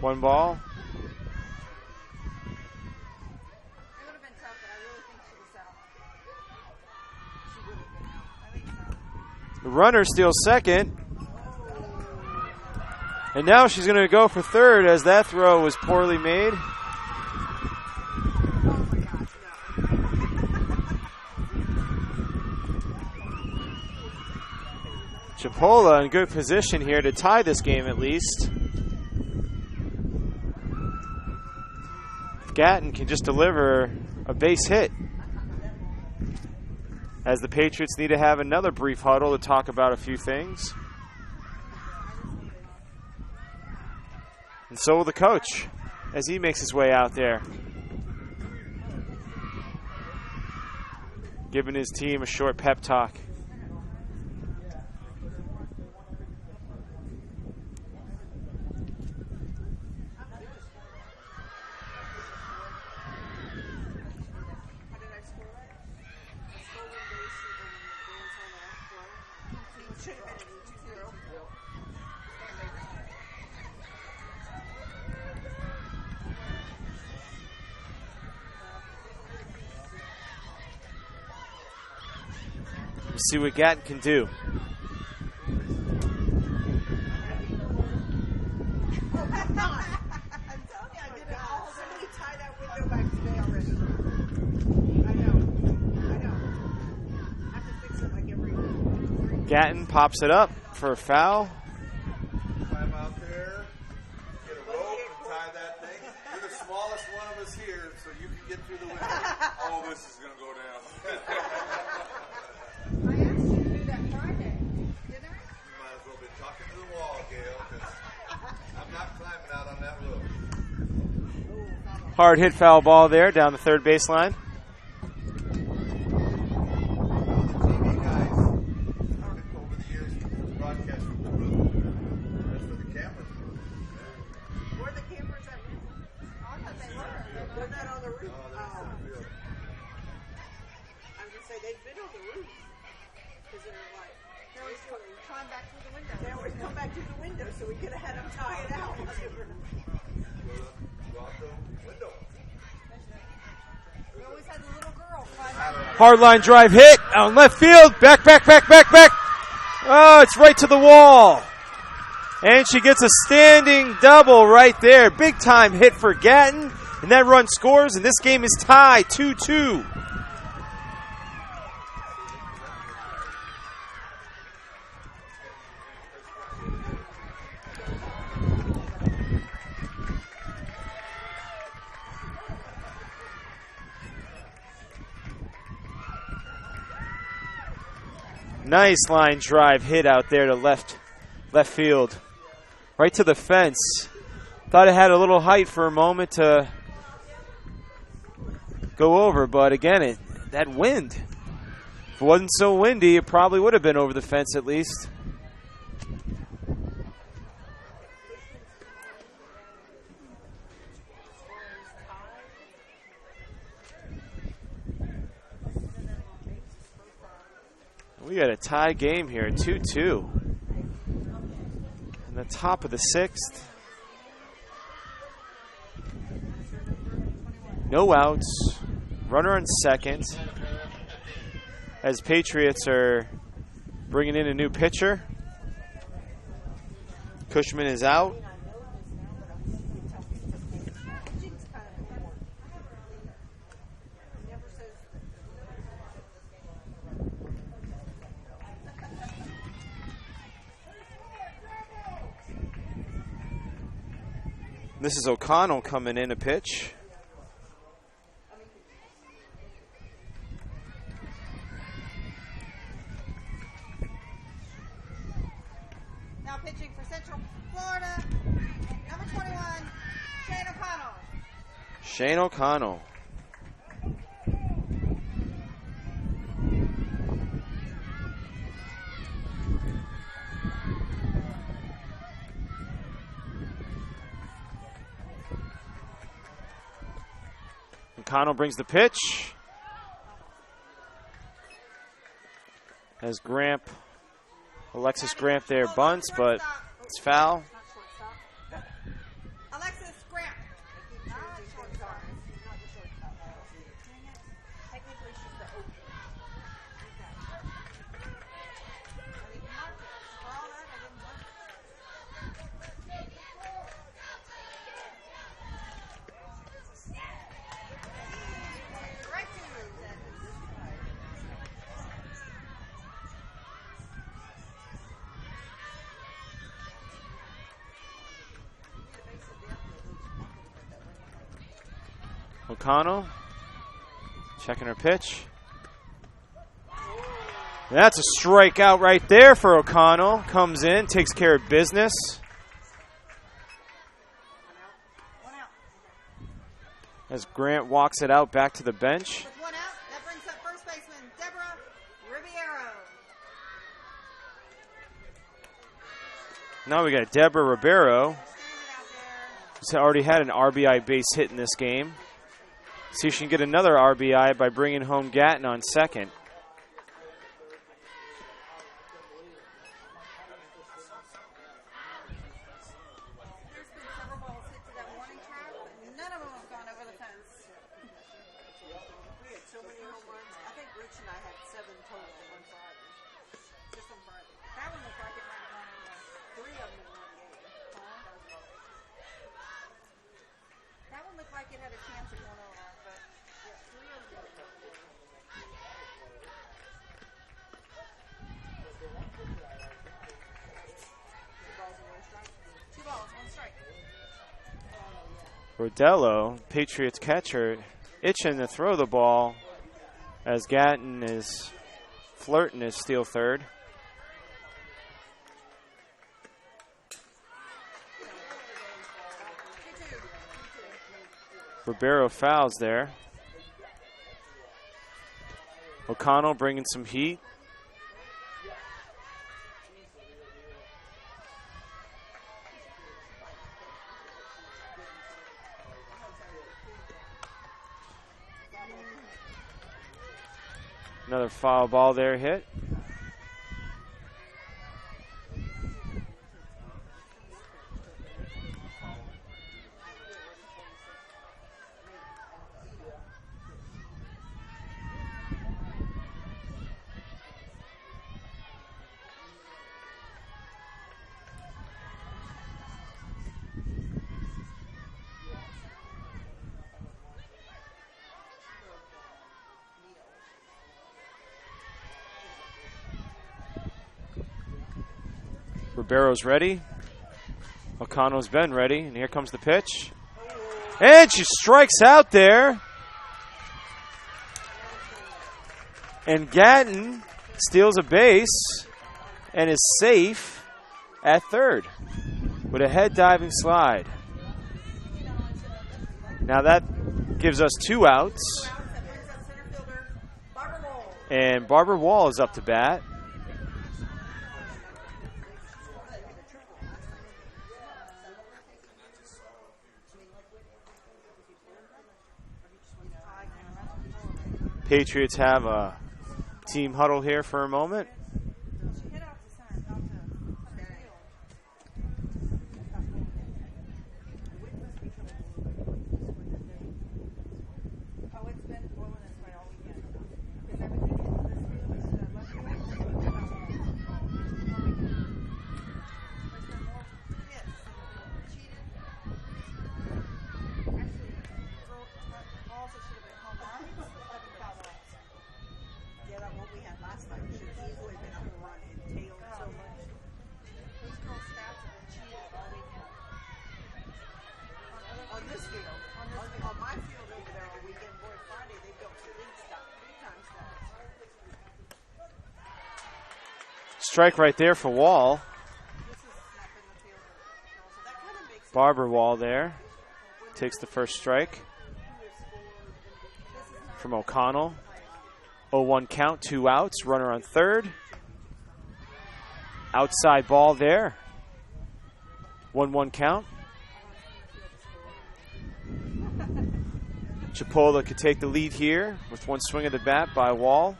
[SPEAKER 1] One ball. The runner steals second. And now she's going to go for third, as that throw was poorly made. Chipola in good position here to tie this game at least. Gatton can just deliver a base hit, as the Patriots need to have another brief huddle to talk about a few things. And so will the coach as he makes his way out there, giving his team a short pep talk. See what Gatton can do. Gatton pops it up for a foul.
[SPEAKER 6] Climb out there, get a rope and tie that thing. You're the smallest one of us here, so you can get through the window. Oh, this is going to go down.
[SPEAKER 5] I asked you to do that Friday, didn't I?
[SPEAKER 6] You might as well be talking to the wall, Gail, because I'm not climbing out on that rope.
[SPEAKER 1] Hard hit foul ball there down the third baseline. Hard line drive hit on left field. Back. Oh, it's right to the wall. And she gets a standing double right there. Big time hit for Gatton. And that run scores, and this game is tied 2-2. Nice line drive hit out there to left field. Right to the fence. Thought it had a little height for a moment to go over, but again, that wind If it wasn't so windy, it probably would have been over the fence at least. We got a tie game here, 2-2. In the top of the 6th. No outs. Runner on second. As Patriots are bringing in a new pitcher. Cushman is out. This is O'Connell coming in to pitch.
[SPEAKER 2] Now pitching for Central Florida, number 21, Shane O'Connell.
[SPEAKER 1] Shane O'Connell. O'Connell brings the pitch. As Alexis Gramp there bunts, but it's foul.
[SPEAKER 2] Alexis Grant. Not shortstop. Not the shortstop. Dang it. Technically, she's the opener. I didn't mark it. For all that, I didn't mark it. Right to that.
[SPEAKER 1] O'Connell checking her pitch. That's a strikeout right there for O'Connell. Comes in, takes care of business.
[SPEAKER 2] One out.
[SPEAKER 1] As Grant walks it out back to the bench.
[SPEAKER 2] With one out, that brings up first baseman Deborah Riviero.
[SPEAKER 1] Now we got Deborah Ribeiro,
[SPEAKER 2] Standing out there.
[SPEAKER 1] who's already had an RBI base hit in this game. See if she can get another RBI by bringing home Gatton on second.
[SPEAKER 2] There's been several balls hit to that warning track, but none of them have gone over the fence. We had so many home runs. I think Rich and I had 7 total on Friday. Just on Friday. That one looked like it might have gone over 3 of them in one game. Huh? That one looked like it had a chance of going over, but yeah, 3 of them in one game. Two balls, one strike.
[SPEAKER 1] Rodello, Patriots catcher, itching to throw the ball as Gatton is flirting to steal third. Ribeiro fouls there. O'Connell bringing some heat. Another foul ball there hit. Ribeiro's ready. O'Connell's been ready, and here comes the pitch. And she strikes out there. And Gatton steals a base and is safe at third with a head diving slide. Now that gives us 2 outs. And Barbara Wall is up to bat. Patriots have a team huddle here for a moment. Strike right there for Wall. Barbara Wall there takes the first strike from O'Connell. 0-1 count, 2 outs, runner on third. Outside ball there. 1-1 count. Chipola could take the lead here with one swing of the bat by Wall.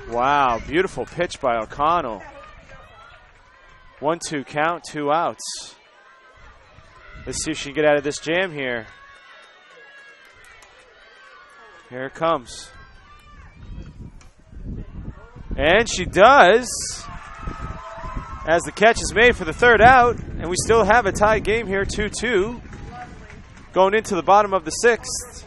[SPEAKER 1] Wow, beautiful pitch by O'Connell. 1-2 count, 2 outs. Let's see if she can get out of this jam here. Here it comes. And she does. As the catch is made for the third out, and we still have a tie game here, 2-2. Going into the bottom of the sixth.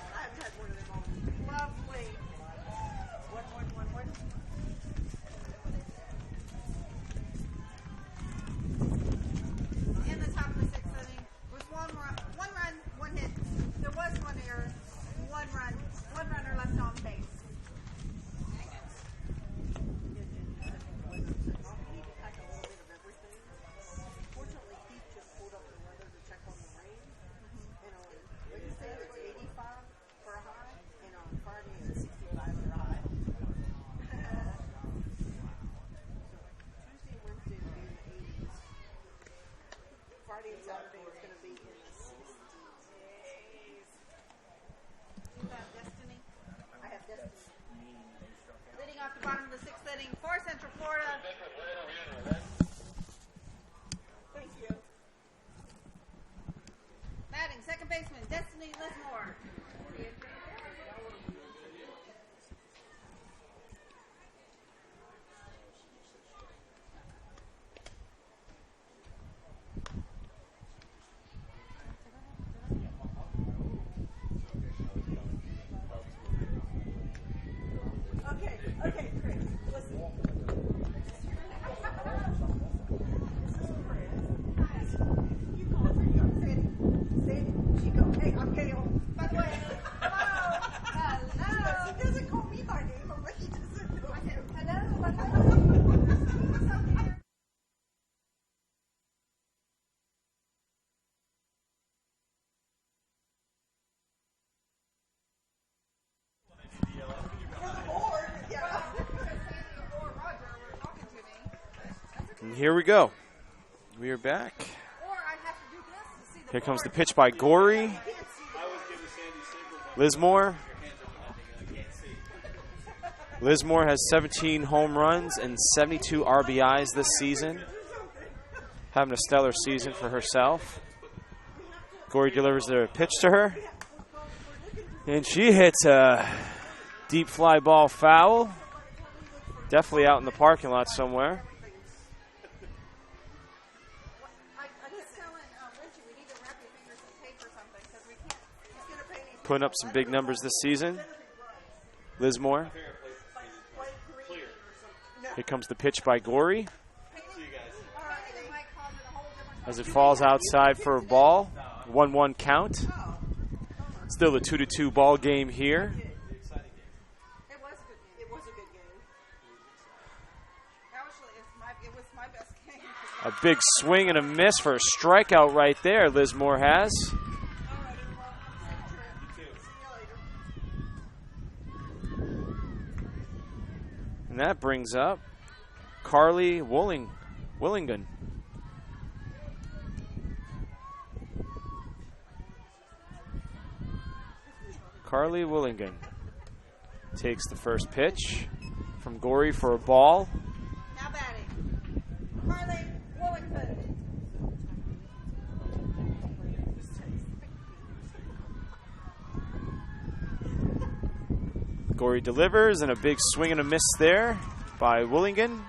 [SPEAKER 1] And here we go. We are back. Here comes the pitch by Gorey. Lismore. Lismore has 17 home runs and 72 RBIs this season. Having a stellar season for herself. Gorey delivers the pitch to her. And she hits a deep fly ball foul. Definitely out in the parking lot somewhere. Putting up some big numbers this season. Lismore. Here comes the pitch by Gorey. As it falls outside for a ball. 1-1 count. Still a 2-2 ball game here.
[SPEAKER 2] It was a good game. Actually, it was my best game.
[SPEAKER 1] A big swing and a miss for a strikeout right there, Lismore has. And that brings up Carly Willingen. Carly Willingen takes the first pitch from Gorey for a ball.
[SPEAKER 2] Now batting. Carly Wallingford.
[SPEAKER 1] Gorey delivers, and a big swing and a miss there by Willingen.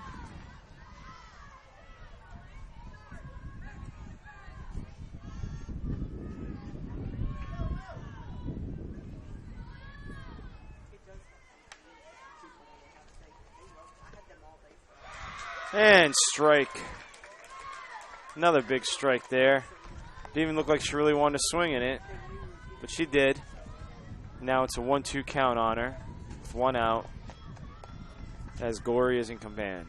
[SPEAKER 1] And strike. Another big strike there. Didn't even look like she really wanted to swing in it, but she did. Now it's a 1-2 count on her with 1 out as Gorey is in command.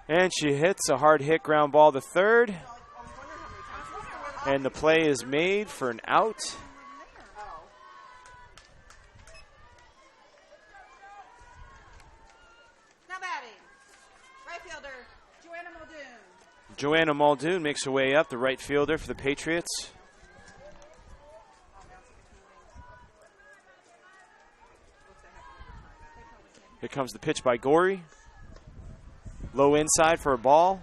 [SPEAKER 1] And she hits a hard hit ground ball to third. And the play is made for an out.
[SPEAKER 2] Now batting. Right fielder, Joanna Muldoon.
[SPEAKER 1] Joanna Muldoon makes her way up, the right fielder for the Patriots. Here comes the pitch by Gorey. Low inside for a ball.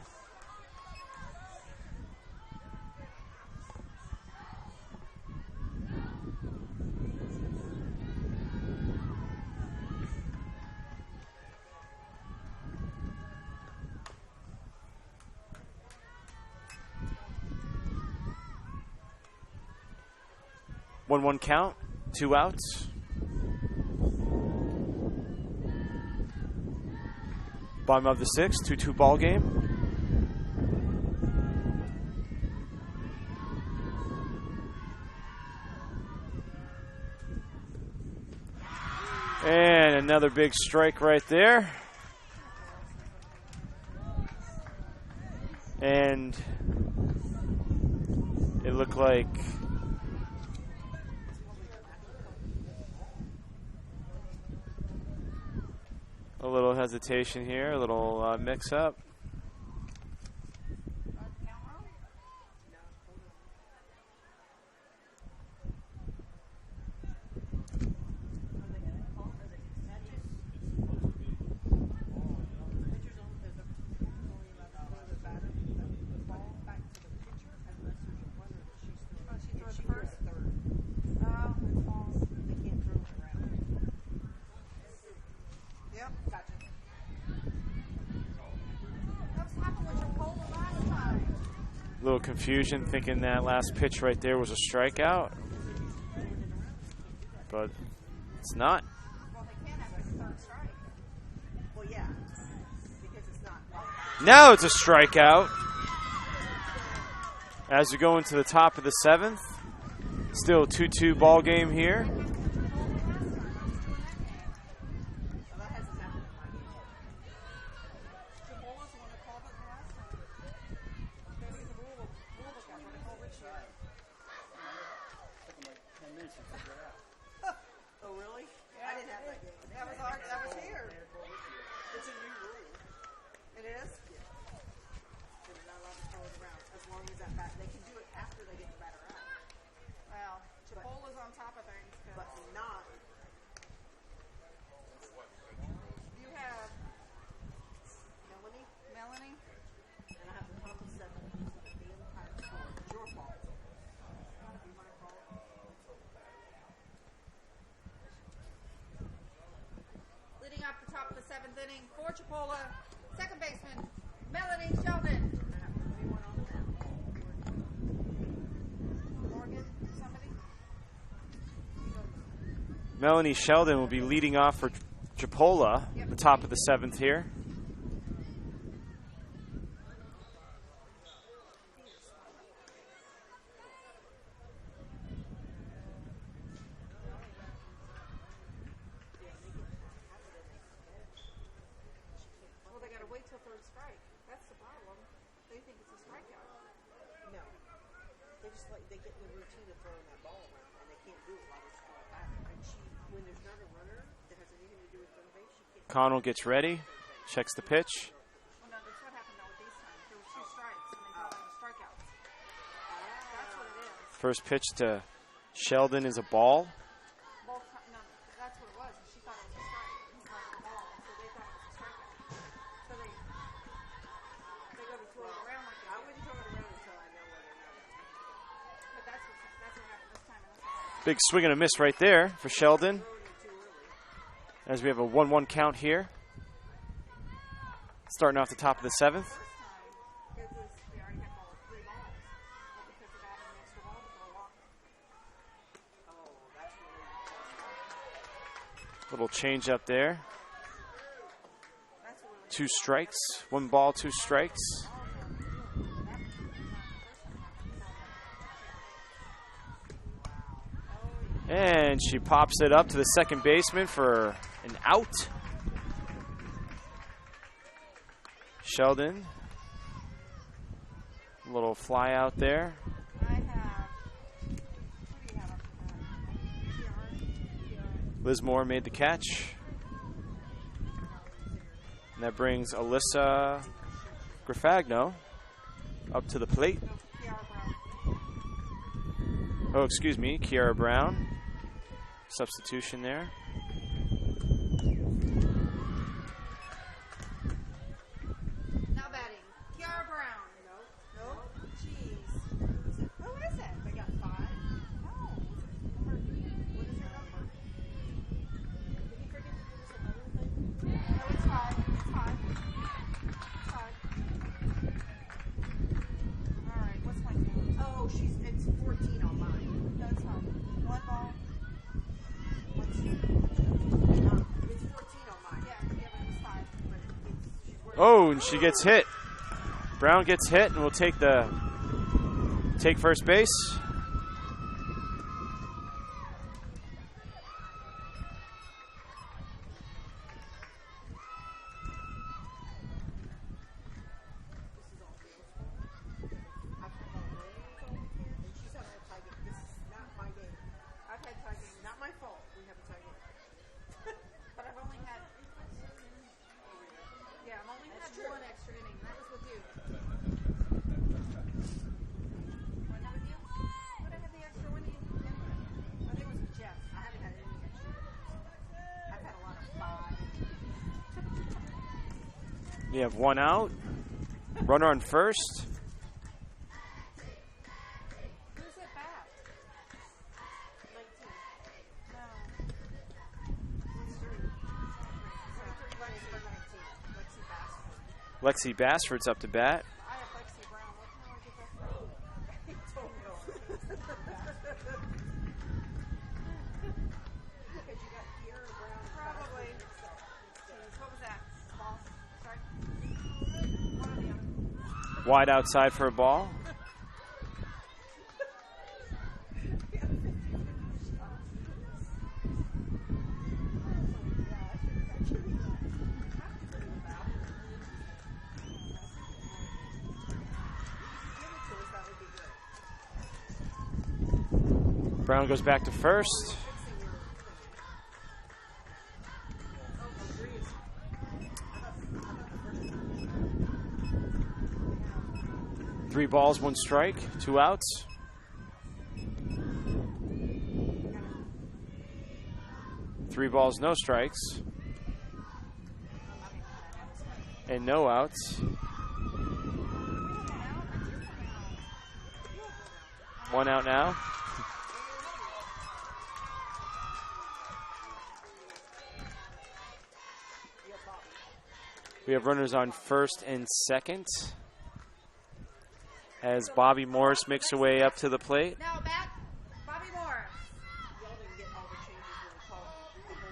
[SPEAKER 1] One count, 2 outs. Bottom of the 6th, 2-2 ball game. And another big strike right there. And it looked like a little hesitation here, a little mix-up. Little confusion, thinking that last pitch right there was a strikeout, but it's not.
[SPEAKER 2] Well, they can't have a third strike. Well, yeah, because it's not.
[SPEAKER 1] Now it's a strikeout. As we go into the top of the 7th, still a 2-2 ball game here.
[SPEAKER 2] Oh, really? I didn't have that game. That was here. It's a new rule. It is? Yeah. They're not allowed to throw it around as long as that bat. They can do it after they get the batter out. Well, Chipola's on top of things. But not. You have Melanie? And I have the top of 7. The entire score. It's your fault. Be my fault. Leading up the top of the 7th inning for Chipola, second baseman Melanie Sheldon. Morgan, somebody?
[SPEAKER 1] Melanie Sheldon will be leading off for Chipola, the top of the 7th here.
[SPEAKER 2] Wait till third strike. That's the problem. They think it's a strikeout. No. They just they get in the routine of throwing that ball around, and they can't do it while they're still back. And when there's not a runner that has anything to do with third base, she can't
[SPEAKER 1] Connell gets ready, checks the pitch.
[SPEAKER 2] Well, no, that's what happened though with these times. There were 2 strikes, and they thought it was strikeouts. That's what it is.
[SPEAKER 1] First pitch to Sheldon is a ball.
[SPEAKER 2] Both, no, that's what it was. And she thought it was a strike. It was like a ball, so they thought it was a strikeout. So they go to throw it around like that. I wouldn't throw it around until I know whether or not. But that's what happened this time. And that's what happened.
[SPEAKER 1] Big swing and a miss right there for Sheldon. As we have a 1-1 count here. Starting off the top of the 7th.
[SPEAKER 2] First time, it was, they already had 3 balls. But because of adding an extra ball, they'll walk. Oh, that's really
[SPEAKER 1] Little change up there.
[SPEAKER 2] That's really
[SPEAKER 1] 2 strikes. 1 ball, 2 strikes. And she pops it up to the second baseman for an out. Sheldon. Little fly out there.
[SPEAKER 2] I have, who do you have up there?
[SPEAKER 1] Liz Moore made the catch. And that brings Alyssa Grafagno up to the plate. Oh, excuse me, Kiara Brown. Substitution there.
[SPEAKER 2] Now batting, Kiara Brown. No. Jeez. Who is it? They got 5? No. What is her number? Did he forget to do this another thing? No, it's 5. It's 5. It's 5. All right, what's my name? Oh, it's 14 on mine. No, it's 5. 1 ball. It's 14 on mine. Yeah, but it was 5. But it's,
[SPEAKER 1] Oh, and she gets hit. Brown gets hit, and we'll take first base.
[SPEAKER 2] I've had tie game. Not my fault. We have a tie game. But I've only had. Yeah, I've only had 1 extra inning. That was with you. Wasn't it with you? But I had the extra inning. I think it was with Jeff. I haven't had any extra innings. I've had a lot of 5.
[SPEAKER 1] We have 1 out. Runner on first.
[SPEAKER 2] Who's at bat? 19. No. What's 3? 3 Lexi for 19. Lexi Bassford.
[SPEAKER 1] Lexi Bassford's up to bat.
[SPEAKER 2] I have Lexi Brown. What can I get that from? I don't know. Because you got Kiera Brown. Probably. What was that? Ball? Strike? One or the other.
[SPEAKER 1] Wide outside for a ball. Brown goes back to first. Three balls, 1 strike, 2 outs. Three balls, no strikes. And no outs. 1 out now. We have runners on first and second as Bobby Morris makes her way up to the plate.
[SPEAKER 2] Now back, Bobby Morris. Y'all didn't get all the changes in the call. The whole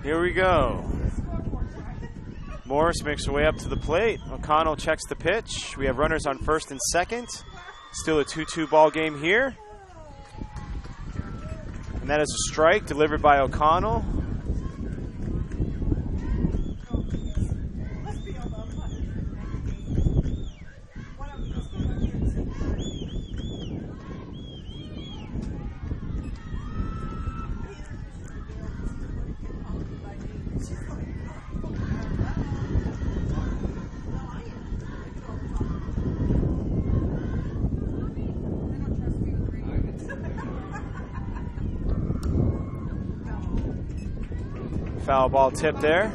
[SPEAKER 1] Here we go. Morris makes her way up to the plate. O'Connell checks the pitch. We have runners on first and second. Still a 2-2 ball game here. And that is a strike delivered by O'Connell. Foul ball tip there.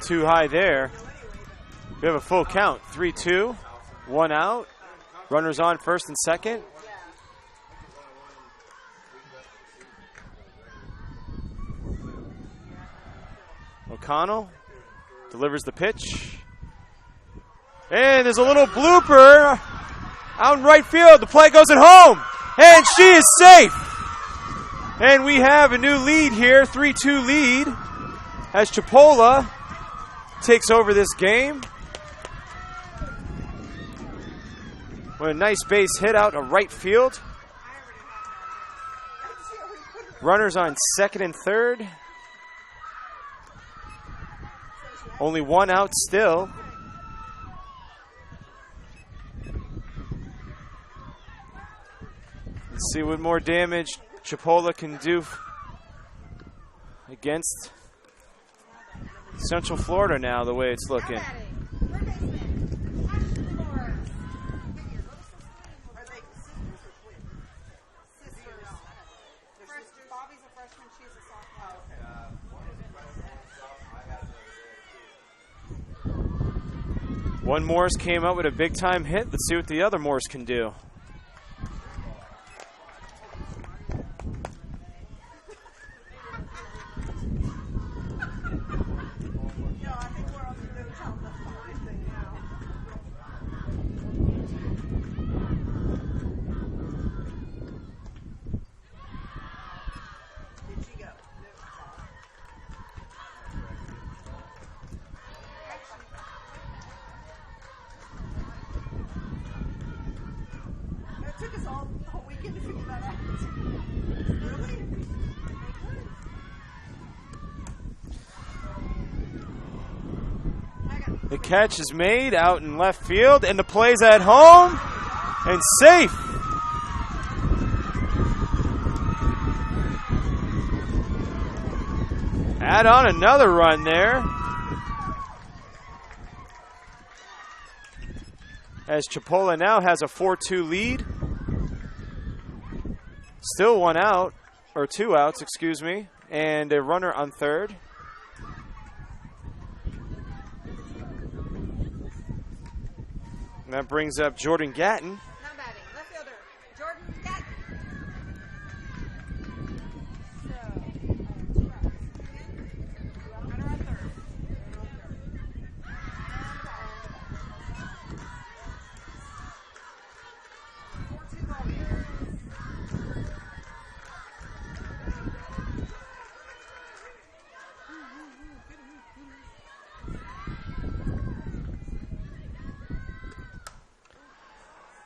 [SPEAKER 1] Too high there. We have a full count. 3-2, 1 out. Runners on first and second. O'Connell delivers the pitch. And there's a little blooper out in right field. The play goes at home. And she is safe. And we have a new lead here, 3-2 lead, as Chipola takes over this game. What a nice base hit out in right field. Runners on second and third. Only 1 out still. Let's see what more damage Chipola can do against Central Florida now, the way it's looking. One Morris came up with a big-time hit. Let's see what the other Morris can do. The catch is made out in left field, and the play's at home and safe. Add on another run there, as Chipola now has a 4-2 lead. Still 1 out, or 2 outs, excuse me, and a runner on third. And that brings up Jordan Gatton.
[SPEAKER 2] Not batting. Left fielder, Jordan Gatton. Runner on third.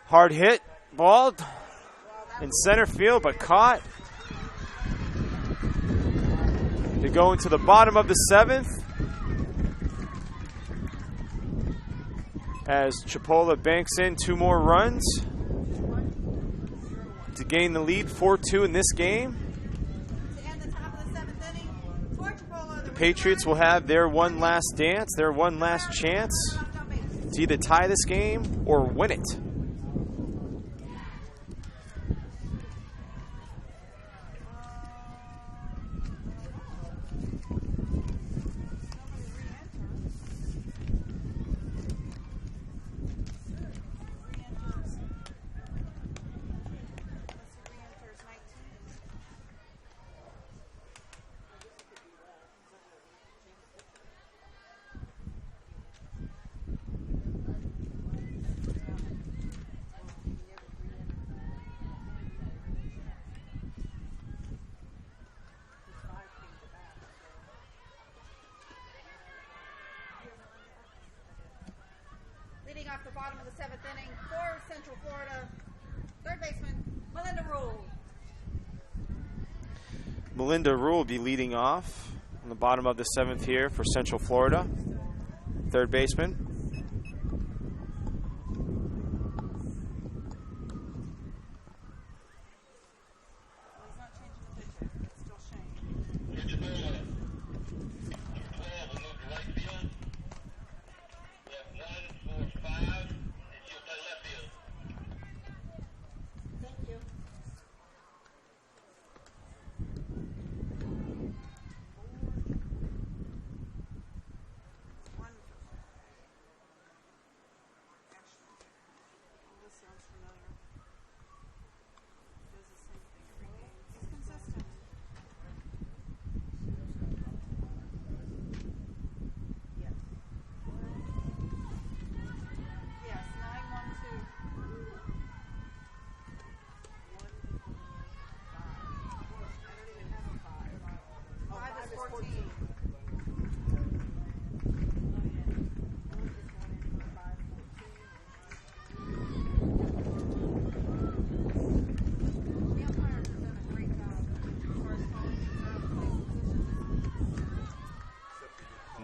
[SPEAKER 1] Hard hit, ball in center field, but caught. To go into the bottom of the 7th, as Chipola banks in 2 more runs to gain the lead, 4-2 in this game.
[SPEAKER 2] To end the top of the 7th inning for Chipola.
[SPEAKER 1] The Patriots will have their one last dance, their one last chance to either tie this game or win it.
[SPEAKER 2] the bottom of the 7th inning for Central Florida. Third baseman, Melinda Rule.
[SPEAKER 1] Melinda Rule will be leading off on the bottom of the 7th here for Central Florida. Third baseman.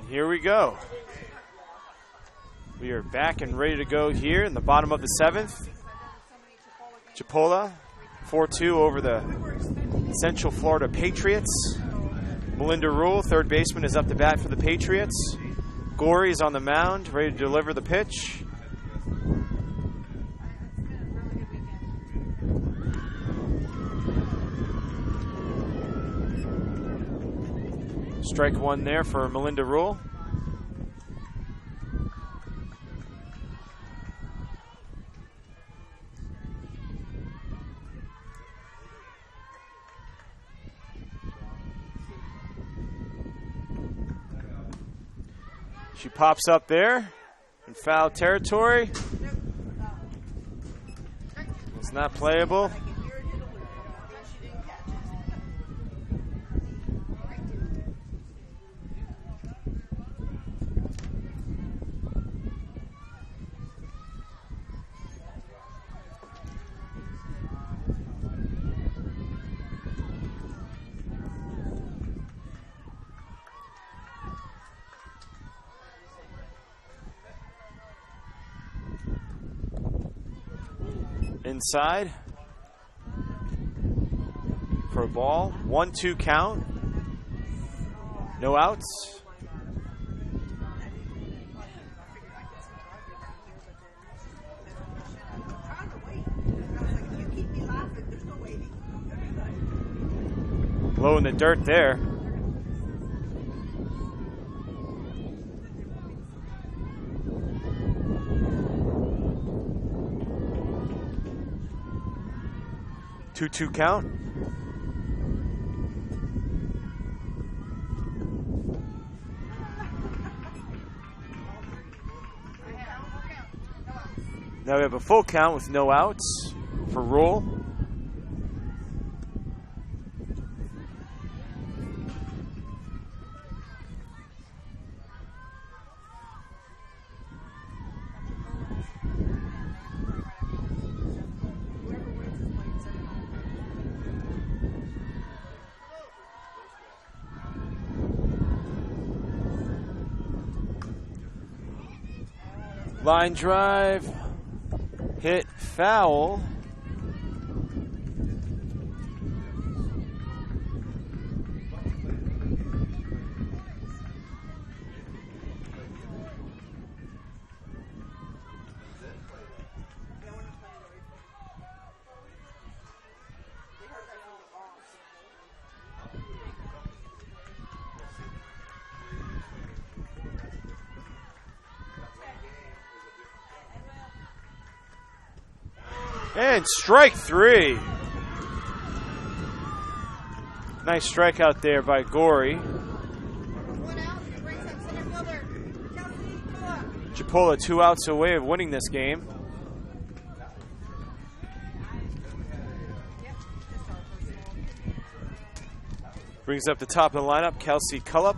[SPEAKER 1] Here we go. We are back and ready to go here in the bottom of the 7th. Chipola, 4-2 over the Central Florida Patriots. Melinda Rule, third baseman, is up to bat for the Patriots. Gory is on the mound, ready to deliver the pitch. Strike one there for Melinda Rule. She pops up there in foul territory. It's not playable. Inside for a ball. 1-2 count. No outs. Low in the dirt there. Two count. Now we have a full count with no outs for Rule. Line drive, hit foul. And strike three. Nice strikeout there by Gory. Chipola 2 outs away of winning this game. Brings up the top of the lineup, Kelsey Cullup.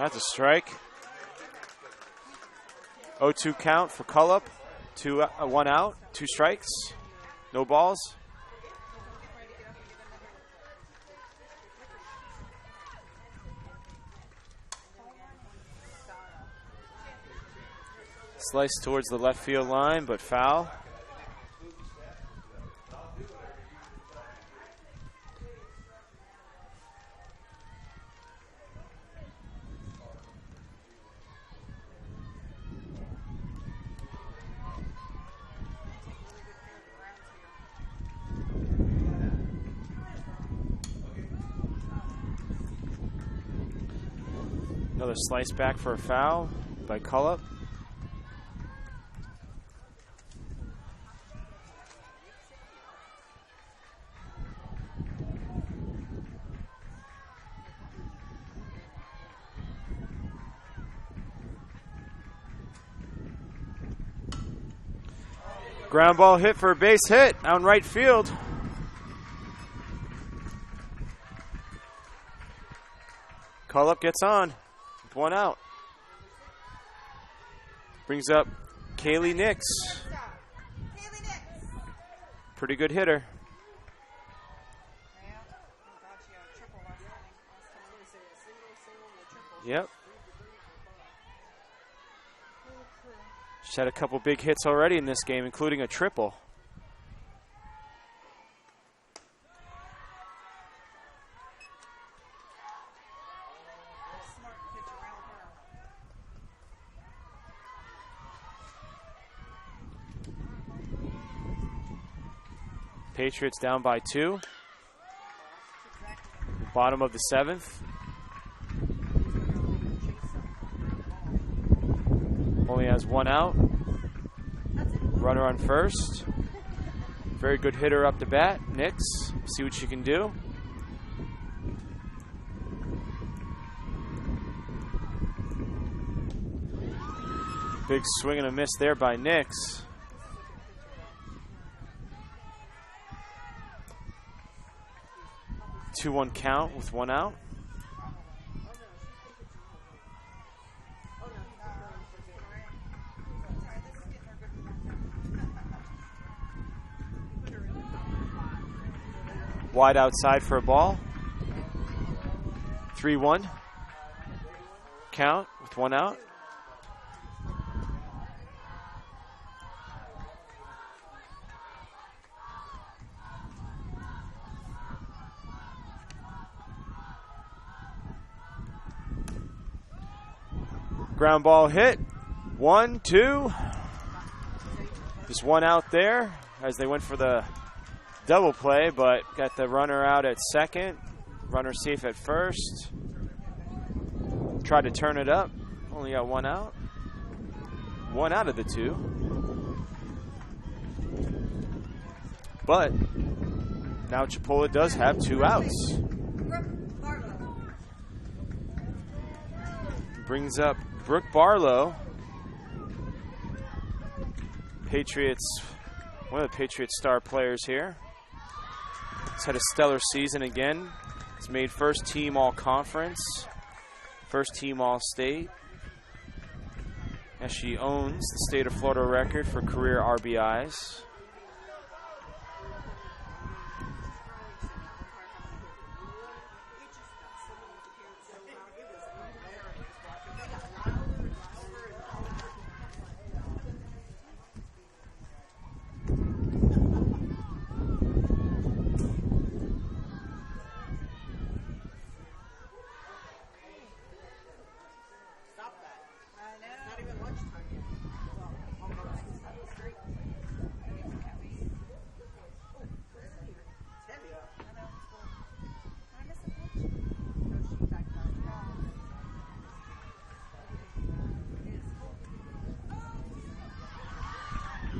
[SPEAKER 1] That's a strike. 0-2 count for Cullup. 1 out, 2 strikes, no balls. Slice towards the left field line, but foul. Another slice back for a foul by Cullup. Ground ball hit for a base hit out in right field. Cullup gets on with 1 out. Brings up Kaylee Nix. Pretty good hitter. Yep. She's had a couple big hits already in this game, including a triple. Patriots down by 2. Bottom of the 7th. Only has 1 out. Runner on first. Very good hitter up the bat. Nix. See what she can do. Big swing and a miss there by Nix. 2-1 count with 1 out. Wide outside for a ball. 3-1 count with 1 out. Ground ball hit. 1-2. Just 1 out there as they went for the double play, but got the runner out at second. Runner safe at first. Tried to turn it up. Only got 1 out. 1 out of the 2. But now Chipola does have 2 outs. Brings up Brooke Barlow. Patriots, one of the Patriots star players here. He's had a stellar season again. He's made first team all conference, first team all state. As she owns the state of Florida record for career RBIs.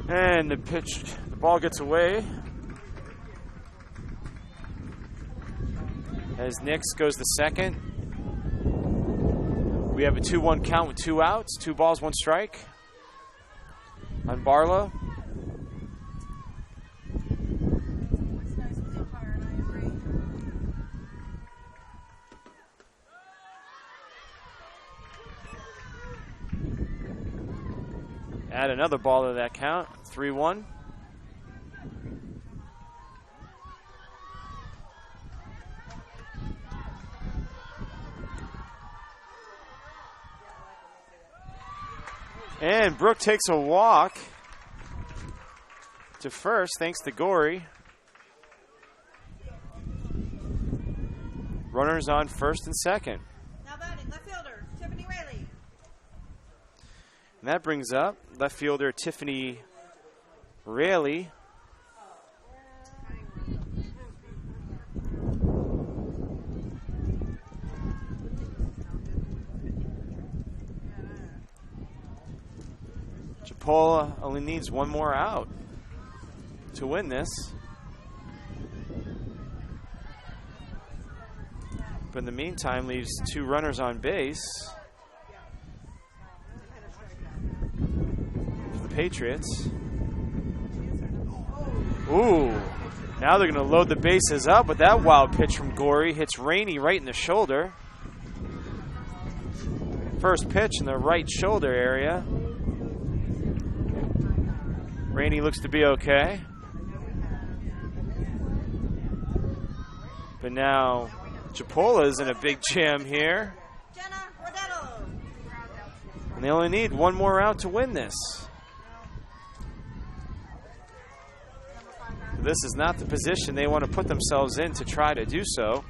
[SPEAKER 1] And the ball gets away as Nix goes to second. We have a 2-1 count with 2 outs, 2 balls, 1 strike on Barlow. another ball to that count. 3-1. And Brooke takes a walk to first, thanks to Gory. Runners on first and second.
[SPEAKER 2] Now batting, left fielder, Tiffany Rayleigh.
[SPEAKER 1] And that brings up left fielder Tiffany Rayleigh. Chipola only needs one more out to win this. But in the meantime, leaves 2 runners on base for the Patriots. Ooh, now they're going to load the bases up, but that wild pitch from Gory hits Rainey right in the shoulder. First pitch in the right shoulder area. Rainey looks to be okay. But now Chipola is in a big jam here. And they only need one more out to win this. This is not the position they want to put themselves in to try to do so.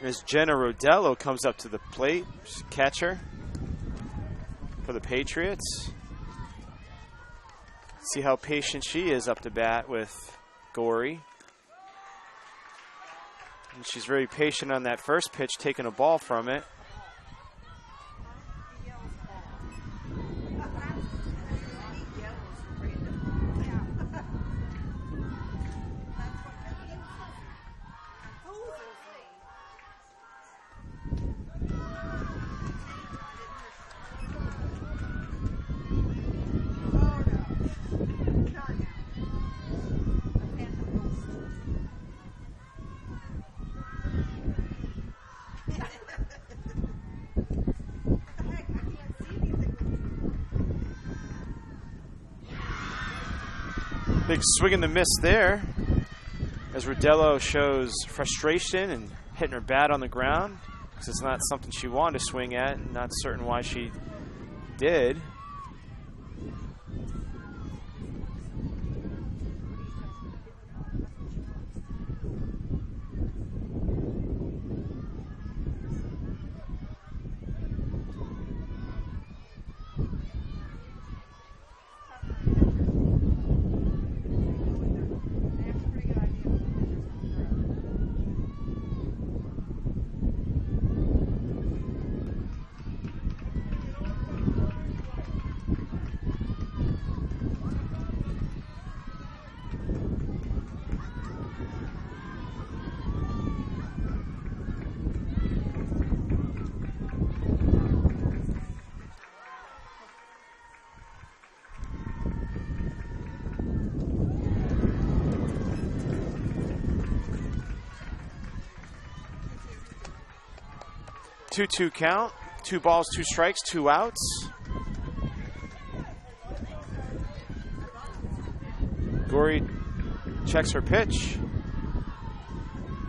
[SPEAKER 1] As Jenna Rodello comes up to the plate, she's a catcher for the Patriots. See how patient she is up to bat with Gory. And she's very patient on that first pitch, taking a ball from it. Big swing and a miss there as Rodello shows frustration and hitting her bat on the ground because it's not something she wanted to swing at, and not certain why she did. Two count, 2 balls, 2 strikes, 2 outs. Gory checks her pitch,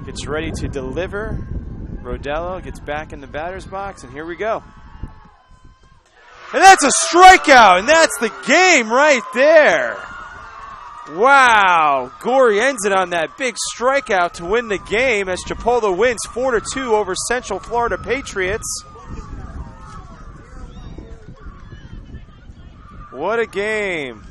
[SPEAKER 1] gets ready to deliver. Rodello gets back in the batter's box, and here we go. And that's a strikeout, and that's the game right there. Wow, Gory ends it on that big strikeout to win the game as Chipola wins 4-2 over Central Florida Patriots. What a game.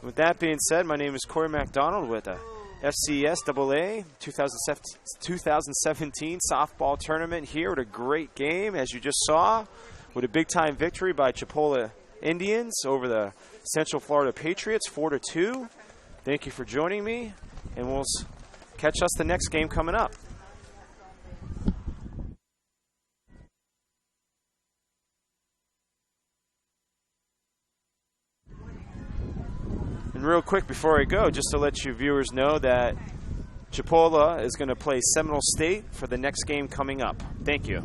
[SPEAKER 1] With that being said, my name is Corey McDonald with a FCSAA 2017 softball tournament here with a great game, as you just saw, with a big-time victory by Chipola Indians over the Central Florida Patriots, 4-2. Thank you for joining me, and we'll catch us the next game coming up. And real quick before I go, just to let you viewers know that Chipola is going to play Seminole State for the next game coming up. Thank you.